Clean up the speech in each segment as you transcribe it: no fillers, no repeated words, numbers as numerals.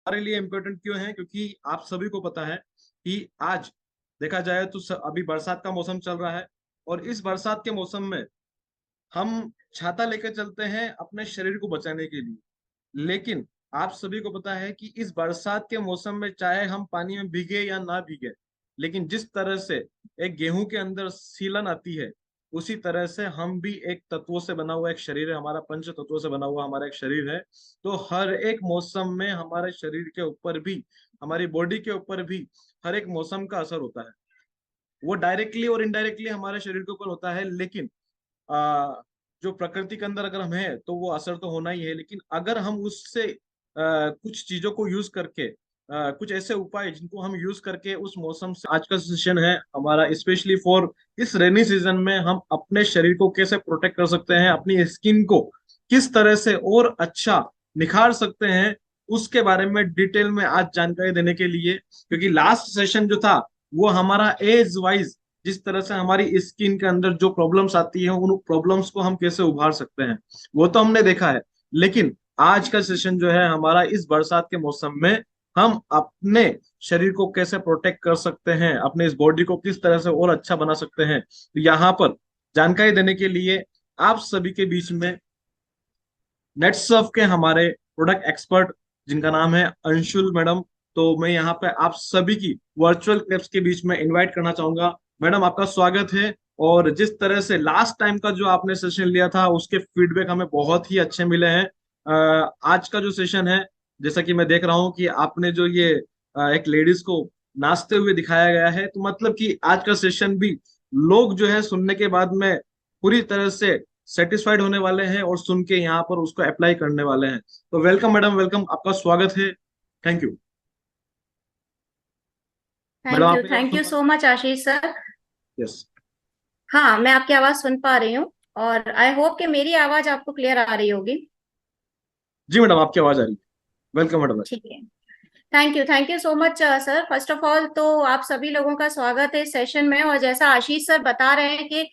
हमारे लिए इम्पोर्टेंट क्यों है? क्योंकि आप सभी को पता है कि आज देखा जाए तो अभी बरसात का मौसम चल रहा है, और इस बरसात के मौसम में हम छाता लेकर चलते हैं अपने शरीर को बचाने के लिए। लेकिन आप सभी को पता है कि इस बरसात के मौसम में चाहे हम पानी में भीगे या ना भीगे, लेकिन जिस तरह से एक गेहूं के अंदर सीलन आती है, उसी तरह से हम भी एक तत्वों से बना हुआ एक शरीर है, हमारा पंच तत्वों से बना हुआ हमारा एक शरीर है। तो हर एक मौसम में हमारे शरीर के ऊपर भी, हमारी बॉडी के ऊपर भी हर एक मौसम का असर होता है। वो डायरेक्टली और इनडायरेक्टली हमारे शरीर के ऊपर होता है, लेकिन जो प्रकृति के अंदर अगर हम हैं तो वो असर तो होना ही है। लेकिन अगर हम उससे कुछ चीजों को यूज करके, कुछ ऐसे उपाय जिनको हम यूज करके उस मौसम से, आज का सेशन है हमारा स्पेशली फॉर इस रेनी सीजन में, हम अपने शरीर को कैसे प्रोटेक्ट कर सकते हैं, अपनी स्किन को किस तरह से और अच्छा निखार सकते हैं, उसके बारे में डिटेल में आज जानकारी देने के लिए। क्योंकि लास्ट सेशन जो था वो हमारा एज वाइज, जिस तरह से हमारी स्किन के अंदर जो प्रॉब्लम्स आती है, उन प्रॉब्लम्स को हम कैसे उभार सकते हैं, वो तो हमने देखा है। लेकिन आज का सेशन जो है हमारा, इस बरसात के मौसम में हम अपने शरीर को कैसे प्रोटेक्ट कर सकते हैं, अपने इस बॉडी को किस तरह से और अच्छा बना सकते हैं, तो यहाँ पर जानकारी देने के लिए आप सभी के बीच में नेटसर्फ के हमारे प्रोडक्ट एक्सपर्ट, जिनका नाम है अंशुल मैडम, तो मैं यहाँ पे आप सभी की वर्चुअल क्लिप्स के बीच में इनवाइट करना चाहूंगा। मैडम, आपका स्वागत है। और जिस तरह से लास्ट टाइम का जो आपने सेशन लिया था, उसके फीडबैक हमें बहुत ही अच्छे मिले हैं। आज का जो सेशन है, जैसा कि मैं देख रहा हूँ कि आपने जो ये एक लेडीज को नाचते हुए दिखाया गया है, तो मतलब कि आज का सेशन भी लोग जो है सुनने के बाद में पूरी तरह से सेटिस्फाइड होने वाले हैं और सुन के यहाँ पर उसको अप्लाई करने वाले हैं। तो वेलकम मैडम, वेलकम, आपका स्वागत है। Thank you madam. आप मेरी आवाज थैंक सुन यू पा सो मच आशीष सर। रहे? यस। हाँ, मैं आपकी आवाज सुन पा रही हूँ और आई होप कि मेरी आवाज आपको क्लियर आ रही होगी। जी मैडम, आपकी आवाज आ रही है। Welcome madam. ठीक है। Thank you so much sir. First of all तो आप सभी लोगों का स्वागत है इस सेशन में। और जैसा आशीष सर बता रहे हैं कि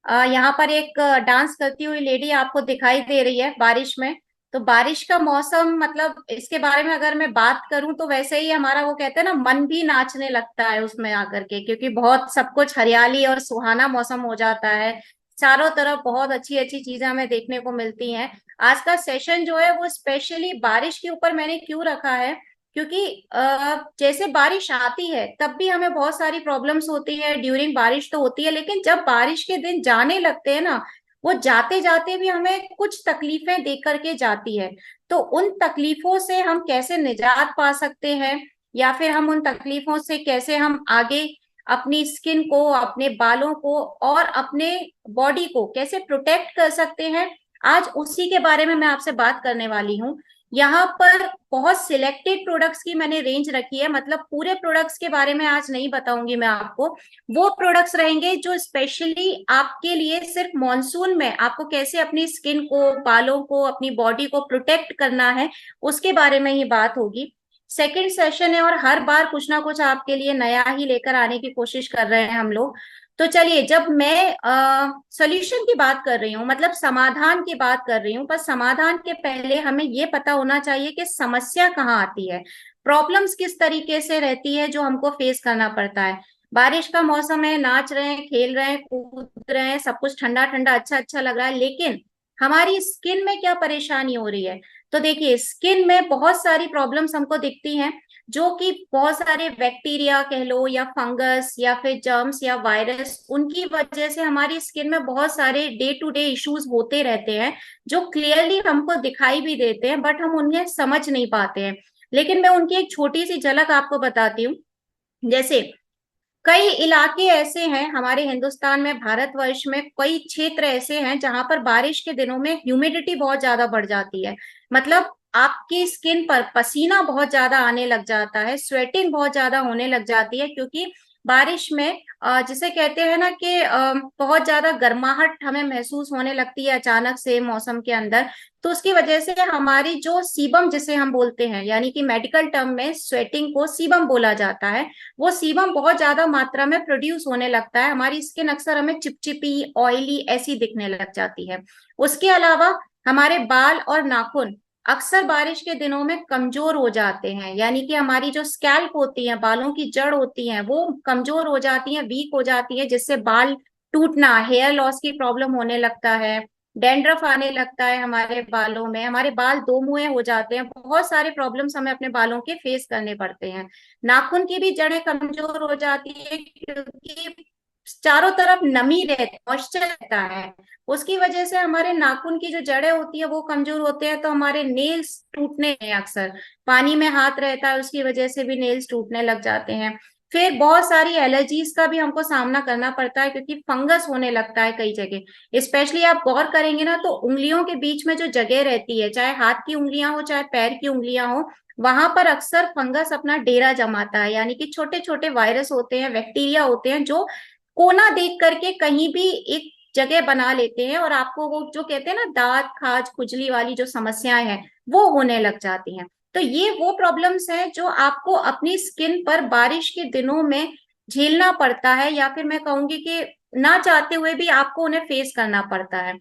यहाँ पर एक डांस करती हुई लेडी आपको दिखाई दे रही है बारिश में। तो बारिश का मौसम, मतलब इसके बारे में अगर मैं बात करूं तो वैसे ही हमारा, वो कहते हैं ना, मन भी नाचने लगता है उसमें आकर के, क्योंकि बहुत सब कुछ हरियाली और सुहाना मौसम हो जाता है। चारों तरफ बहुत अच्छी अच्छी चीजें हमें देखने को मिलती हैं। आज का सेशन जो है वो स्पेशली बारिश के ऊपर मैंने क्यों रखा है, क्योंकि जैसे बारिश आती है तब भी हमें बहुत सारी प्रॉब्लम्स होती है, ड्यूरिंग बारिश तो होती है, लेकिन जब बारिश के दिन जाने लगते हैं ना, वो जाते जाते भी हमें कुछ तकलीफें दे करके जाती है। तो उन तकलीफों से हम कैसे निजात पा सकते हैं, या फिर हम उन तकलीफों से कैसे हम आगे अपनी स्किन को, अपने बालों को और अपने बॉडी को कैसे प्रोटेक्ट कर सकते हैं, आज उसी के बारे में मैं आपसे बात करने वाली हूँ। यहाँ पर बहुत सिलेक्टेड प्रोडक्ट्स की मैंने रेंज रखी है, मतलब पूरे प्रोडक्ट्स के बारे में आज नहीं बताऊंगी मैं आपको। वो प्रोडक्ट्स रहेंगे जो स्पेशली आपके लिए सिर्फ मॉनसून में आपको कैसे अपनी स्किन को, बालों को, अपनी बॉडी को प्रोटेक्ट करना है, उसके बारे में ही बात होगी। सेकेंड सेशन है और हर बार कुछ ना कुछ आपके लिए नया ही लेकर आने की कोशिश कर रहे हैं हम लोग। तो चलिए, जब मैं सोल्यूशन की बात कर रही हूँ, मतलब समाधान की बात कर रही हूँ, पर समाधान के पहले हमें ये पता होना चाहिए कि समस्या कहाँ आती है, प्रॉब्लम्स किस तरीके से रहती है जो हमको फेस करना पड़ता है। बारिश का मौसम है, नाच रहे हैं, खेल रहे हैं, कूद रहे हैं, सब कुछ ठंडा ठंडा अच्छा अच्छा लग रहा है, लेकिन हमारी स्किन में क्या परेशानी हो रही है? तो देखिए, स्किन में बहुत सारी प्रॉब्लम्स हमको दिखती हैं, जो कि बहुत सारे बैक्टीरिया कह लो, या फंगस, या फिर जर्म्स, या वायरस, उनकी वजह से हमारी स्किन में बहुत सारे डे टू डे इश्यूज होते रहते हैं, जो क्लियरली हमको दिखाई भी देते हैं, बट हम उन्हें समझ नहीं पाते हैं। लेकिन मैं उनकी एक छोटी सी झलक आपको बताती हूँ। जैसे कई इलाके ऐसे हैं हमारे हिंदुस्तान में, भारतवर्ष में कई क्षेत्र ऐसे हैं जहां पर बारिश के दिनों में ह्यूमिडिटी बहुत ज्यादा बढ़ जाती है। मतलब आपकी स्किन पर पसीना बहुत ज्यादा आने लग जाता है, स्वेटिंग बहुत ज्यादा होने लग जाती है, क्योंकि बारिश में जिसे कहते हैं ना कि बहुत ज्यादा गर्माहट हमें महसूस होने लगती है अचानक से मौसम के अंदर। तो उसकी वजह से हमारी जो सीबम जिसे हम बोलते हैं, यानी कि मेडिकल टर्म में स्वेटिंग को सीबम बोला जाता है, वो सीबम बहुत ज्यादा मात्रा में प्रोड्यूस होने लगता है। हमारी स्किन अक्सर हमें चिपचिपी, ऑयली ऐसी दिखने लग जाती है। उसके अलावा हमारे बाल और नाखून अक्सर बारिश के दिनों में कमजोर हो जाते हैं, यानी कि हमारी जो स्कैल्प होती है, बालों की जड़ होती है, वो कमजोर हो जाती है, वीक हो जाती है, जिससे बाल टूटना, हेयर लॉस की प्रॉब्लम होने लगता है, डैंड्रफ आने लगता है हमारे बालों में, हमारे बाल दो मुंहे हो जाते हैं, बहुत सारे प्रॉब्लम्स हमें अपने बालों के फेस करने पड़ते हैं। नाखून की भी जड़ें कमजोर हो जाती है, क्योंकि चारों तरफ नमी रहती, मॉइस्चर रहता है, उसकी वजह से हमारे नाखून की जो जड़ें होती है वो कमजोर होते हैं, तो हमारे नेल्स टूटने हैं। अक्सर पानी में हाथ रहता है, उसकी वजह से भी नेल्स टूटने लग जाते हैं। फिर बहुत सारी एलर्जीज का भी हमको सामना करना पड़ता है, क्योंकि फंगस होने लगता है कई जगह। स्पेशली आप गौर करेंगे ना, तो उंगलियों के बीच में जो जगह रहती है, चाहे हाथ की उंगलियां हो चाहे पैर की उंगलियां हो, वहां पर अक्सर फंगस अपना डेरा जमाता है, यानी कि छोटे छोटे वायरस होते हैं, बैक्टीरिया होते हैं, जो कोना देख करके कहीं भी एक जगह बना लेते हैं, और आपको वो जो कहते हैं ना, दांत खाज खुजली वाली जो समस्याएं हैं वो होने लग जाती हैं। तो ये वो प्रॉब्लम्स हैं जो आपको अपनी स्किन पर बारिश के दिनों में झेलना पड़ता है, या फिर मैं कहूंगी कि ना चाहते हुए भी आपको उन्हें फेस करना पड़ता है।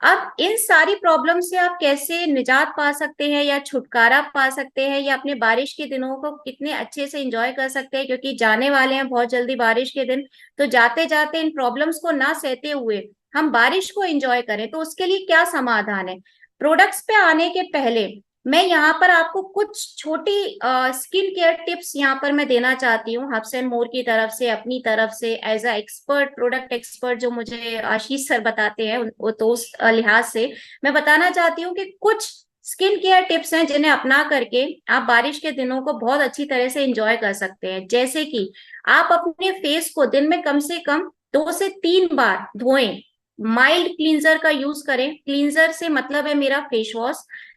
अब इन सारी प्रॉब्लम से आप कैसे निजात पा सकते हैं या छुटकारा पा सकते हैं, या अपने बारिश के दिनों को कितने अच्छे से एंजॉय कर सकते हैं, क्योंकि जाने वाले हैं बहुत जल्दी बारिश के दिन। तो जाते जाते इन प्रॉब्लम्स को ना सहते हुए हम बारिश को एंजॉय करें, तो उसके लिए क्या समाधान है? प्रोडक्ट्स पे आने के पहले मैं यहाँ पर आपको कुछ छोटी स्किन केयर टिप्स यहाँ पर मैं देना चाहती हूँ, हब्स एंड मोर की तरफ से, अपनी तरफ से, as a expert, product expert जो मुझे आशीष सर बताते हैं, तो उस लिहाज से मैं बताना चाहती हूँ कि कुछ स्किन केयर टिप्स हैं जिन्हें अपना करके आप बारिश के दिनों को बहुत अच्छी तरह से एंजॉय कर सकते हैं। जैसे कि आप अपने फेस को दिन में कम से कम 2 से 3 बार धोएं, माइल्ड क्लींजर का यूज करें। क्लींजर से मतलब है मेरा face wash.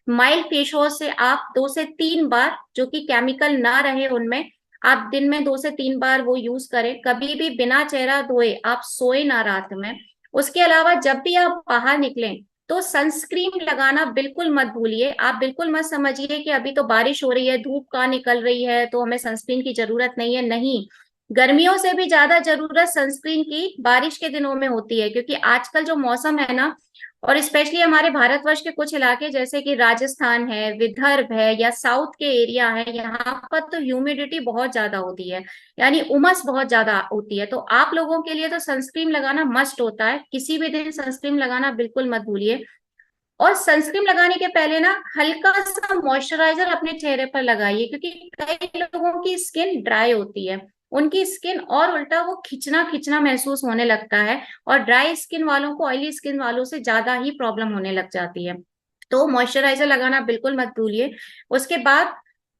Mild face wash से आप 2 से 3 बार, जो कि केमिकल ना रहे उनमें, आप दिन में 2 से 3 बार वो यूज करें। कभी भी बिना चेहरा धोए आप सोए ना रात में। उसके अलावा जब भी आप बाहर निकलें तो सनस्क्रीन लगाना बिल्कुल मत भूलिए। आप बिल्कुल मत समझिए कि अभी तो बारिश हो रही है, धूप कहाँ निकल रही है, तो हमें सनस्क्रीन की जरूरत नहीं है। नहीं, गर्मियों से भी ज्यादा जरूरत सनस्क्रीन की बारिश के दिनों में होती है, क्योंकि आजकल जो मौसम है ना, और स्पेशली हमारे भारतवर्ष के कुछ इलाके जैसे कि राजस्थान है, विदर्भ है, या साउथ के एरिया है, यहाँ पर तो ह्यूमिडिटी बहुत ज्यादा होती है, यानी उमस बहुत ज्यादा होती है। तो आप लोगों के लिए तो सनस्क्रीन लगाना मस्ट होता है, किसी भी दिन सनस्क्रीन लगाना बिल्कुल मत भूलिए। और सनस्क्रीन लगाने के पहले ना हल्का सा मॉइस्चराइजर अपने चेहरे पर लगाइए, क्योंकि कई लोगों की स्किन ड्राई होती है, उनकी स्किन और उल्टा वो खिंचना खिंचना महसूस होने लगता है, और ड्राई स्किन वालों को ऑयली स्किन वालों से ज्यादा ही प्रॉब्लम होने लग जाती है। तो मॉइस्चराइजर लगाना बिल्कुल मत भूलिए। उसके बाद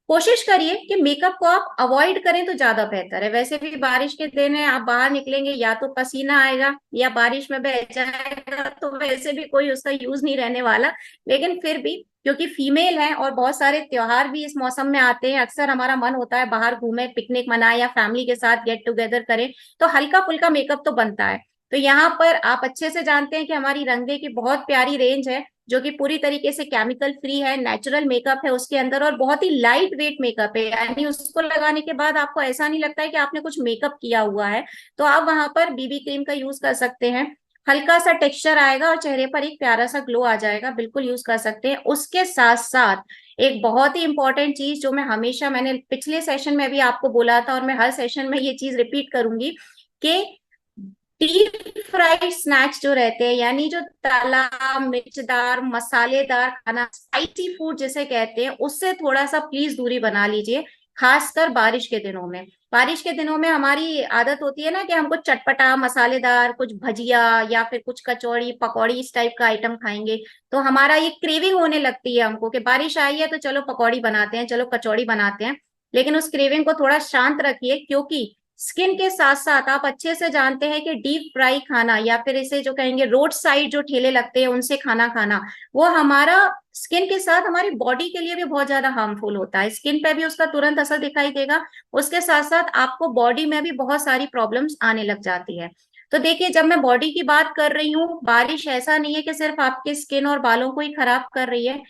कोशिश करिए कि मेकअप को आप अवॉइड करें तो ज्यादा बेहतर है। वैसे भी बारिश के दिन है, आप बाहर निकलेंगे या तो पसीना आएगा या बारिश में बह जाएगा, तो वैसे भी कोई उसका यूज नहीं रहने वाला। लेकिन फिर भी क्योंकि फीमेल है और बहुत सारे त्योहार भी इस मौसम में आते हैं, अक्सर हमारा मन होता है बाहर घूमे, पिकनिक मनाए, या फैमिली के साथ गेट टुगेदर करें, तो हल्का फुल्का मेकअप तो बनता है। तो यहाँ पर आप अच्छे से जानते हैं कि हमारी रंगे की बहुत प्यारी रेंज है, जो कि पूरी तरीके से केमिकल फ्री है, नेचुरल मेकअप है उसके अंदर, और बहुत ही लाइट वेट मेकअप है, यानी उसको लगाने के बाद आपको ऐसा नहीं लगता है कि आपने कुछ मेकअप किया हुआ है। तो आप वहां पर बीबी क्रीम का यूज कर सकते हैं, हल्का सा टेक्सचर आएगा और चेहरे पर एक प्यारा सा ग्लो आ जाएगा, बिल्कुल यूज कर सकते हैं। उसके साथ साथ एक बहुत ही इंपॉर्टेंट चीज जो मैं हमेशा, मैंने पिछले सेशन में भी आपको बोला था और मैं हर सेशन में ये चीज रिपीट करूंगी, कि डीप फ्राइड स्नैक्स जो रहते हैं, यानी जो तला मिर्चदार मसालेदार खाना, स्पाइसी फूड जिसे कहते हैं, उससे थोड़ा सा प्लीज दूरी बना लीजिए, खासकर बारिश के दिनों में। बारिश के दिनों में हमारी आदत होती है ना कि हमको चटपटा मसालेदार कुछ भजिया या फिर कुछ कचौड़ी पकौड़ी इस टाइप का आइटम खाएंगे, तो हमारा ये क्रेविंग होने लगती है हमको कि बारिश आई है तो चलो पकौड़ी बनाते हैं, चलो कचौड़ी बनाते हैं। लेकिन उस क्रेविंग को थोड़ा शांत रखिए, क्योंकि स्किन के साथ साथ आप अच्छे से जानते हैं कि डीप फ्राई खाना, या फिर इसे जो कहेंगे रोड साइड जो ठेले लगते हैं उनसे खाना खाना, वो हमारा स्किन के साथ हमारी बॉडी के लिए भी बहुत ज्यादा हार्मफुल होता है। स्किन पे भी उसका तुरंत असर दिखाई देगा, उसके साथ साथ आपको बॉडी में भी बहुत सारी प्रॉब्लम्स आने लग जाती है। तो देखिए, जब मैं बॉडी की बात कर रही हूँ, बारिश ऐसा नहीं है कि सिर्फ आपके स्किन और बालों को ही खराब कर रही है,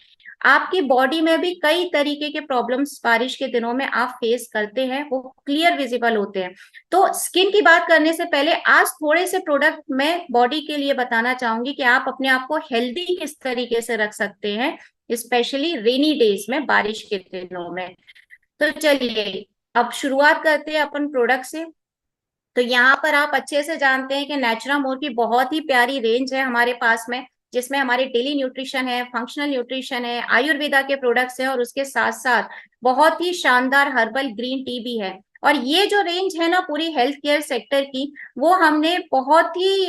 आपकी बॉडी में भी कई तरीके के प्रॉब्लम्स बारिश के दिनों में आप फेस करते हैं, वो क्लियर विजिबल होते हैं। तो स्किन की बात करने से पहले आज थोड़े से प्रोडक्ट मैं बॉडी के लिए बताना चाहूंगी कि आप अपने आप को हेल्दी किस तरीके से रख सकते हैं स्पेशली रेनी डेज में, बारिश के दिनों में। तो चलिए अब शुरुआत करते हैं अपन प्रोडक्ट से। तो यहाँ पर आप अच्छे से जानते हैं कि नेचुरामोर की बहुत ही प्यारी रेंज है हमारे पास में, जिसमें हमारे डेली न्यूट्रिशन है, फंक्शनल न्यूट्रिशन है, आयुर्वेदा के प्रोडक्ट्स हैं, और उसके साथ साथ बहुत ही शानदार हर्बल ग्रीन टी भी है। और ये जो रेंज है ना पूरी हेल्थ केयर सेक्टर की, वो हमने बहुत ही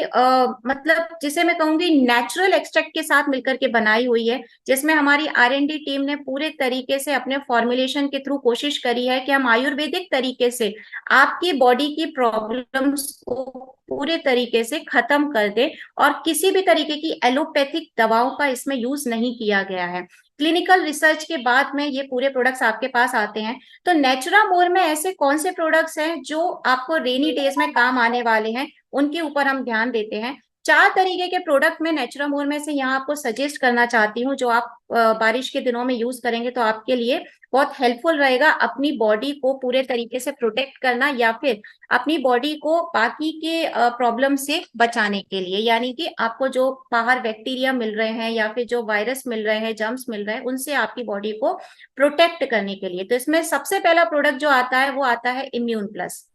मतलब जिसे मैं कहूंगी नेचुरल एक्सट्रैक्ट के साथ मिलकर के बनाई हुई है, जिसमें हमारी R&D टीम ने पूरे तरीके से अपने फॉर्मुलेशन के थ्रू कोशिश करी है कि हम आयुर्वेदिक तरीके से आपकी बॉडी की प्रॉब्लम्स को पूरे तरीके से खत्म कर दे, और किसी भी तरीके की एलोपैथिक दवाओं का इसमें यूज नहीं किया गया है। क्लिनिकल रिसर्च के बाद में ये पूरे प्रोडक्ट्स आपके पास आते हैं। तो नेचुरामोर में ऐसे कौन से प्रोडक्ट्स हैं जो आपको रेनी डेज में काम आने वाले हैं, उनके ऊपर हम ध्यान देते हैं। 4 तरीके के प्रोडक्ट मैं नेचुरामोर में से यहाँ आपको सजेस्ट करना चाहती हूँ, जो आप बारिश के दिनों में यूज करेंगे तो आपके लिए बहुत हेल्पफुल रहेगा अपनी बॉडी को पूरे तरीके से प्रोटेक्ट करना, या फिर अपनी बॉडी को बाकी के प्रॉब्लम से बचाने के लिए। यानी कि आपको जो बाहर बैक्टीरिया मिल रहे हैं या फिर जो वायरस मिल रहे हैं, जर्म्स मिल रहे हैं, उनसे आपकी बॉडी को प्रोटेक्ट करने के लिए। तो इसमें सबसे पहला प्रोडक्ट जो आता है वो आता है इम्यून प्लस।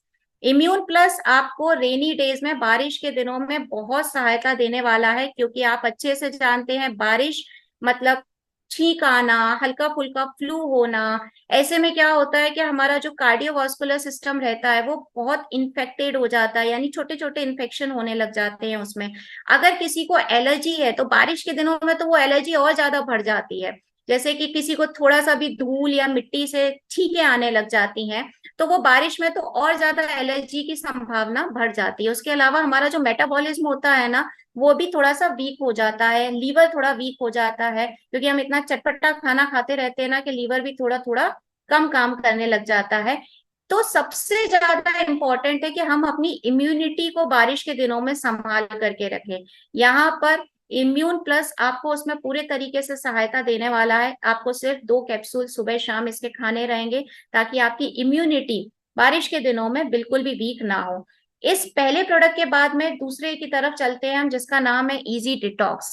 इम्यून प्लस आपको रेनी डेज में, बारिश के दिनों में बहुत सहायता देने वाला है, क्योंकि आप अच्छे से जानते हैं बारिश मतलब छींक आना, हल्का फुल्का फ्लू होना। ऐसे में क्या होता है कि हमारा जो कार्डियोवास्कुलर सिस्टम रहता है वो बहुत इन्फेक्टेड हो जाता है, यानी छोटे छोटे इन्फेक्शन होने लग जाते हैं उसमें। अगर किसी को एलर्जी है तो बारिश के दिनों में तो वो एलर्जी और ज्यादा बढ़ जाती है। जैसे कि किसी को थोड़ा सा भी धूल या मिट्टी से छींकें आने लग जाती हैं, तो वो बारिश में तो और ज्यादा एलर्जी की संभावना बढ़ जाती है। उसके अलावा हमारा जो मेटाबॉलिज्म होता है ना, वो भी थोड़ा सा वीक हो जाता है, लीवर थोड़ा वीक हो जाता है, क्योंकि हम इतना चटपटा खाना खाते रहते हैं ना कि लीवर भी थोड़ा थोड़ा कम काम करने लग जाता है। तो सबसे ज्यादा इम्पोर्टेंट है कि हम अपनी इम्यूनिटी को बारिश के दिनों में संभाल करके रखें। यहाँ पर इम्यून प्लस आपको उसमें पूरे तरीके से सहायता देने वाला है। आपको सिर्फ 2 कैप्सूल सुबह शाम इसके खाने रहेंगे, ताकि आपकी इम्यूनिटी बारिश के दिनों में बिल्कुल भी वीक ना हो। इस पहले प्रोडक्ट के बाद में दूसरे की तरफ चलते हैं हम, जिसका नाम है इजी डिटॉक्स।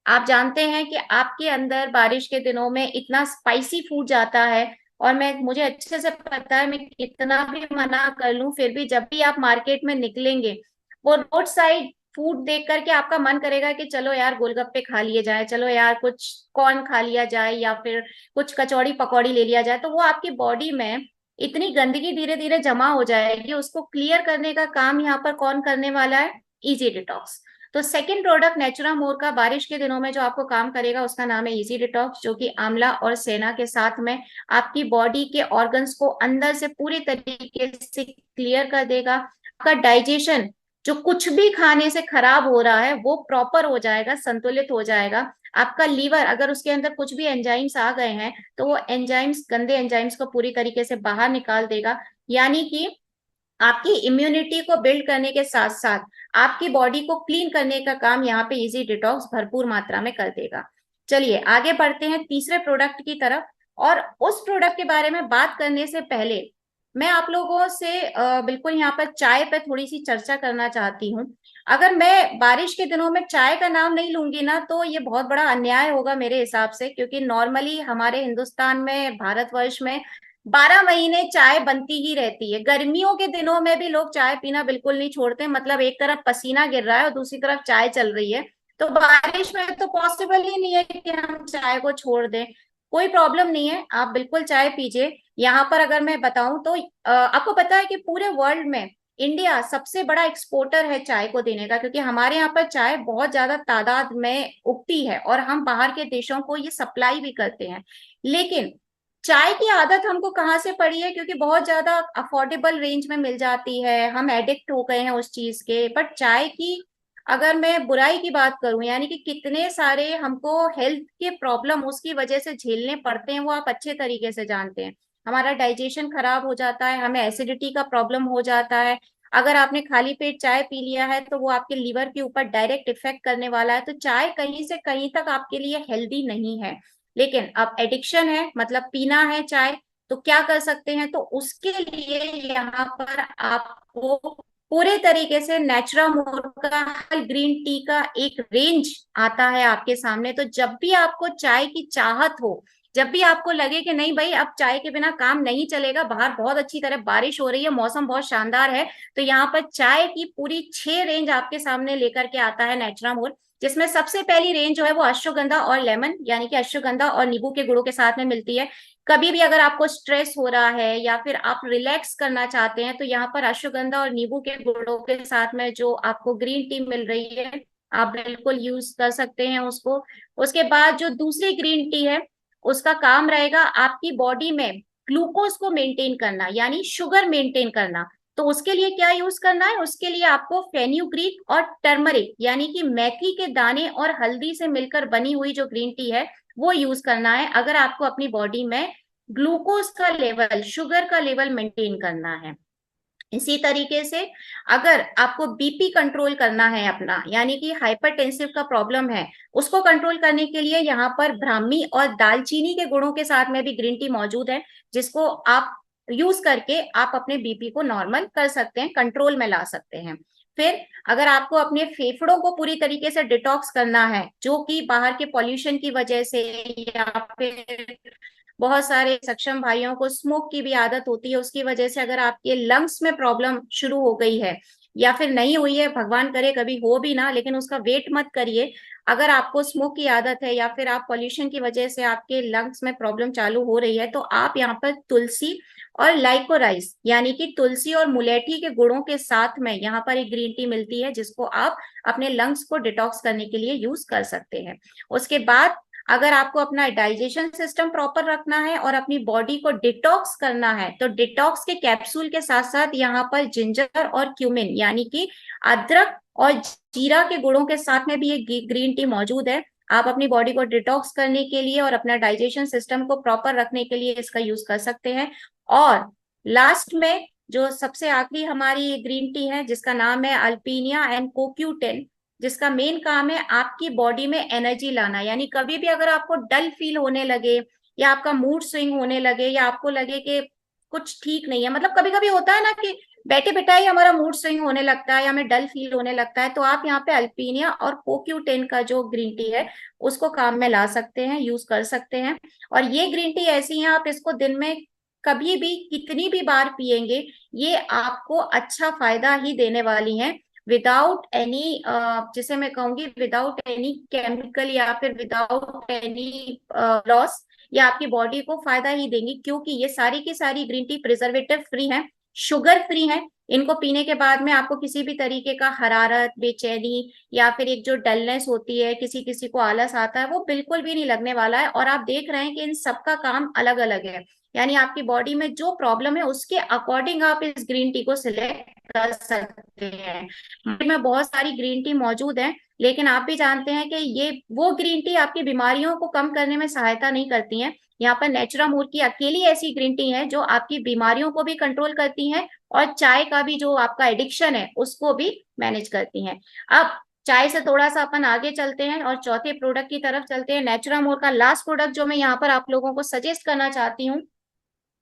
आप जानते हैं कि आपके अंदर बारिश के दिनों में इतना स्पाइसी फूड जाता है, और मैं मुझे अच्छे से पता है, मैं कितना भी मना कर लूं फिर भी जब भी आप मार्केट में निकलेंगे, वो रोड साइड फूड देख करके आपका मन करेगा कि चलो यार गोलगप्पे खा लिए जाए, चलो यार कुछ कॉर्न खा लिया जाए, या फिर कुछ कचौड़ी पकौड़ी ले लिया जाए। तो वो आपकी बॉडी में इतनी गंदगी धीरे धीरे जमा हो जाएगी, उसको क्लियर करने का काम यहाँ पर कौन करने वाला है? Easy detox. तो सेकंड प्रोडक्ट नेचुरामोर का बारिश के दिनों में जो आपको काम करेगा उसका नाम है इजी डिटॉक्स, जो कि आंवला और सेना के साथ में आपकी बॉडी के ऑर्गन्स को अंदर से पूरी तरीके से क्लियर कर देगा। आपका डाइजेशन जो कुछ भी खाने से खराब हो रहा है वो प्रॉपर हो जाएगा, संतुलित हो जाएगा। आपका लीवर अगर उसके अंदर कुछ भी एंजाइम्स आ गए हैं तो वो एंजाइम्स, गंदे एंजाइम्स को पूरी तरीके से बाहर निकाल देगा। यानी कि आपकी इम्यूनिटी को बिल्ड करने के साथ साथ आपकी बॉडी को क्लीन करने का काम यहाँ पे इजी डिटॉक्स भरपूर मात्रा में कर देगा। चलिए आगे बढ़ते हैं तीसरे प्रोडक्ट की तरफ। और उस प्रोडक्ट के बारे में बात करने से पहले मैं आप लोगों से बिल्कुल यहाँ पर चाय पे थोड़ी सी चर्चा करना चाहती हूँ। अगर मैं बारिश के दिनों में चाय का नाम नहीं लूंगी ना तो ये बहुत बड़ा अन्याय होगा मेरे हिसाब से, क्योंकि नॉर्मली हमारे हिंदुस्तान में, भारतवर्ष में 12 महीने चाय बनती ही रहती है। गर्मियों के दिनों में भी लोग चाय पीना बिल्कुल नहीं छोड़ते, मतलब एक तरफ पसीना गिर रहा है और दूसरी तरफ चाय चल रही है। तो बारिश में तो पॉसिबल ही नहीं है कि हम चाय को छोड़ दें। कोई प्रॉब्लम नहीं है, आप बिल्कुल चाय पीजिए। यहाँ पर अगर मैं बताऊं तो आपको पता है कि पूरे वर्ल्ड में इंडिया सबसे बड़ा एक्सपोर्टर है चाय को देने का, क्योंकि हमारे यहाँ पर चाय बहुत ज्यादा तादाद में उगती है और हम बाहर के देशों को ये सप्लाई भी करते हैं। लेकिन चाय की आदत हमको कहाँ से पड़ी है? क्योंकि बहुत ज्यादा अफोर्डेबल रेंज में मिल जाती है, हम एडिक्ट हो गए हैं उस चीज के। बट चाय की अगर मैं बुराई की बात करूं, यानी कि कितने सारे हमको हेल्थ के प्रॉब्लम उसकी वजह से झेलने पड़ते हैं, वो आप अच्छे तरीके से जानते हैं। हमारा डाइजेशन खराब हो जाता है, हमें एसिडिटी का प्रॉब्लम हो जाता है। अगर आपने खाली पेट चाय पी लिया है तो वो आपके लीवर के ऊपर डायरेक्ट इफेक्ट करने वाला है। तो चाय कहीं से कहीं तक आपके लिए हेल्दी नहीं है। लेकिन अब एडिक्शन है, मतलब पीना है चाय, तो क्या कर सकते हैं? तो उसके लिए यहाँ पर आपको पूरे तरीके से नेचुरामोर का हर ग्रीन टी का एक रेंज आता है आपके सामने। तो जब भी आपको चाय की चाहत हो, जब भी आपको लगे कि नहीं भाई अब चाय के बिना काम नहीं चलेगा, बाहर बहुत अच्छी तरह बारिश हो रही है, मौसम बहुत शानदार है, तो यहाँ पर चाय की पूरी 6 रेंज आपके सामने लेकर के आता है नेचुरामोर। जिसमें सबसे पहली रेंज जो है वो अश्वगंधा और लेमन, यानी कि अश्वगंधा और नींबू के गुणों के साथ में मिलती है। कभी भी अगर आपको स्ट्रेस हो रहा है या फिर आप रिलैक्स करना चाहते हैं, तो यहाँ पर अश्वगंधा और नींबू के गुणों के साथ में जो आपको ग्रीन टी मिल रही है, आप बिल्कुल यूज कर सकते हैं उसको। उसके बाद जो दूसरी ग्रीन टी है, उसका काम रहेगा आपकी बॉडी में ग्लूकोज को मेंटेन करना, यानी शुगर मेंटेन करना। तो उसके लिए क्या यूज करना है, उसके लिए आपको फेन्यूग्रीक और टर्मरिक, यानी कि मेथी के दाने और हल्दी से मिलकर बनी हुई जो ग्रीन टी है वो यूज करना है, अगर आपको अपनी बॉडी में ग्लूकोज का लेवल, शुगर का लेवल मेंटेन करना है। इसी तरीके से अगर आपको बीपी कंट्रोल करना है अपना, यानी कि हाइपरटेंसिव का प्रॉब्लम है, उसको कंट्रोल करने के लिए यहाँ पर ब्राह्मी और दालचीनी के गुणों के साथ में भी ग्रीन टी मौजूद है, जिसको आप यूज करके आप अपने बीपी को नॉर्मल कर सकते हैं, कंट्रोल में ला सकते हैं। फिर अगर आपको अपने फेफड़ों को पूरी तरीके से डिटॉक्स करना है, जो कि बाहर के पॉल्यूशन की वजह से या फिर बहुत सारे सक्षम भाइयों को स्मोक की भी आदत होती है, उसकी वजह से अगर आपके लंग्स में प्रॉब्लम शुरू हो गई है या फिर नहीं हुई है, भगवान करे कभी हो भी ना, लेकिन उसका वेट मत करिए। अगर आपको स्मोक की आदत है या फिर आप पॉल्यूशन की वजह से आपके लंग्स में प्रॉब्लम चालू हो रही है, तो आप यहाँ पर तुलसी और लाइकोराइस, यानी कि तुलसी और मुलेठी के गुणों के साथ में यहाँ पर एक ग्रीन टी मिलती है, जिसको आप अपने लंग्स को डिटॉक्स करने के लिए यूज कर सकते हैं। उसके बाद अगर आपको अपना डाइजेशन सिस्टम प्रॉपर रखना है और अपनी बॉडी को डिटॉक्स करना है, तो डिटॉक्स के कैप्सूल के साथ साथ यहाँ पर जिंजर और क्यूमिन, यानी कि अदरक और जीरा के गुणों के साथ में भी ये ग्रीन टी मौजूद है। आप अपनी बॉडी को डिटॉक्स करने के लिए और अपना डाइजेशन सिस्टम को प्रॉपर रखने के लिए इसका यूज कर सकते हैं। और लास्ट में जो सबसे आखिरी हमारी ग्रीन टी है, जिसका नाम है अल्पीनिया एंड कोक्यूटेन, जिसका मेन काम है आपकी बॉडी में एनर्जी लाना। यानी कभी भी अगर आपको डल फील होने लगे या आपका मूड स्विंग होने लगे या आपको लगे कि कुछ ठीक नहीं है, मतलब कभी कभी होता है ना कि बैठे बैठाए हमारा मूड स्विंग होने लगता है या हमें डल फील होने लगता है, तो आप यहाँ पे अल्पीनिया और कोक्यूटेन का जो ग्रीन टी है उसको काम में ला सकते हैं, यूज कर सकते हैं। और ये ग्रीन टी ऐसी है, आप इसको दिन में कभी भी कितनी भी बार पिएंगे, ये आपको अच्छा फायदा ही देने वाली है, विदाउट एनी, जिसे मैं कहूंगी विदाउट एनी केमिकल या फिर विदाउट एनी लॉस। ये आपकी बॉडी को फायदा ही देंगी, क्योंकि ये सारी की सारी ग्रीन टी प्रिजर्वेटिव फ्री है, शुगर फ्री है। इनको पीने के बाद में आपको किसी भी तरीके का हरारत, बेचैनी या फिर एक जो डलनेस होती है, किसी किसी को आलस आता है, वो बिल्कुल भी नहीं लगने वाला है। और आप देख रहे हैं कि इन सबका काम अलग अलग है, यानी आपकी बॉडी में जो प्रॉब्लम है उसके अकॉर्डिंग आप इस ग्रीन टी को सिलेक्ट कर सकते हैं। मार्केट में बहुत सारी ग्रीन टी मौजूद है, लेकिन आप भी जानते हैं कि ये वो ग्रीन टी आपकी बीमारियों को कम करने में सहायता नहीं करती हैं। यहाँ पर नेचुरामूर की अकेली ऐसी ग्रीन टी है जो आपकी बीमारियों को भी कंट्रोल करती है और चाय का भी जो आपका एडिक्शन है उसको भी मैनेज करती हैं। अब चाय से थोड़ा सा अपन आगे चलते हैं और चौथे प्रोडक्ट की तरफ चलते हैं। नेचुरामोर का लास्ट प्रोडक्ट जो मैं यहाँ पर आप लोगों को सजेस्ट करना चाहती हूँ,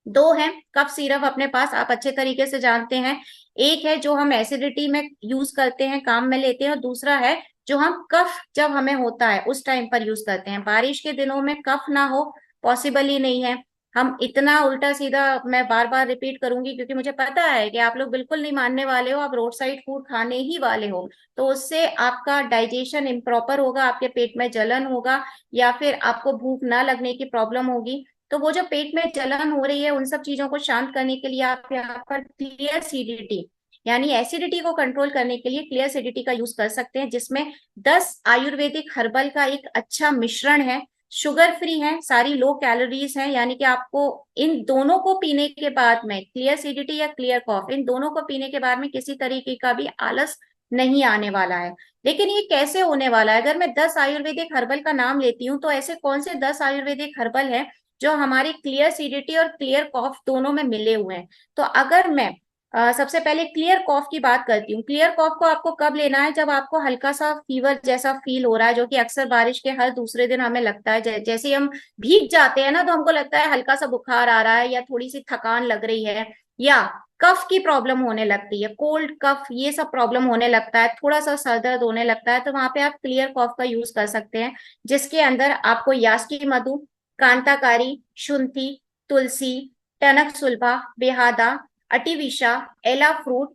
दो है कफ सिरप अपने पास, आप अच्छे तरीके से जानते हैं। एक है जो हम एसिडिटी में यूज करते हैं, काम में लेते हैं, और दूसरा है जो हम कफ जब हमें होता है उस टाइम पर यूज करते हैं। बारिश के दिनों में कफ ना हो पॉसिबल ही नहीं है। हम इतना उल्टा सीधा, मैं बार बार रिपीट करूंगी क्योंकि मुझे पता है कि आप लोग बिल्कुल नहीं मानने वाले हो, आप रोड साइड फूड खाने ही वाले हो, तो उससे आपका डाइजेशन इम्प्रॉपर होगा, आपके पेट में जलन होगा या फिर आपको भूख ना लगने की प्रॉब्लम होगी। तो वो जो पेट में जलन हो रही है उन सब चीजों को शांत करने के लिए आप यहाँ पर क्लियर सीडीटी, यानी एसिडिटी को कंट्रोल करने के लिए क्लियर सीडीटी का यूज कर सकते हैं, जिसमें 10 आयुर्वेदिक हर्बल का एक अच्छा मिश्रण है, शुगर फ्री है, सारी लो कैलोरीज है। यानी कि आपको इन दोनों को पीने के बाद में, क्लियर सीडीटी या क्लियर कॉफ, इन दोनों को पीने के बाद में किसी तरीके का भी आलस नहीं आने वाला है। लेकिन ये कैसे होने वाला है, अगर मैं 10 आयुर्वेदिक हर्बल का नाम लेती हूँ, तो ऐसे कौन से 10 आयुर्वेदिक हर्बल है जो हमारी क्लियर सीडीटी और क्लियर कॉफ दोनों में मिले हुए हैं? तो अगर मैं सबसे पहले क्लियर कॉफ की बात करती हूँ। क्लियर कॉफ को आपको कब लेना है, जब आपको हल्का सा फीवर जैसा फील हो रहा है, जो कि अक्सर बारिश के हर दूसरे दिन हमें लगता है, जैसे ही हम भीग जाते हैं ना तो हमको लगता है हल्का सा बुखार आ रहा है या थोड़ी सी थकान लग रही है, या कफ की प्रॉब्लम होने लगती है, कोल्ड कफ ये सब प्रॉब्लम होने लगता है, थोड़ा सा सर दर्द होने लगता है, तो वहां पे आप क्लियर कॉफ का यूज कर सकते हैं, जिसके अंदर आपको यास्की मधु, कांताकारी, शुंठी, तुलसी, टनक सुलभा, बेहादा, अटिविशा, एला फ्रूट,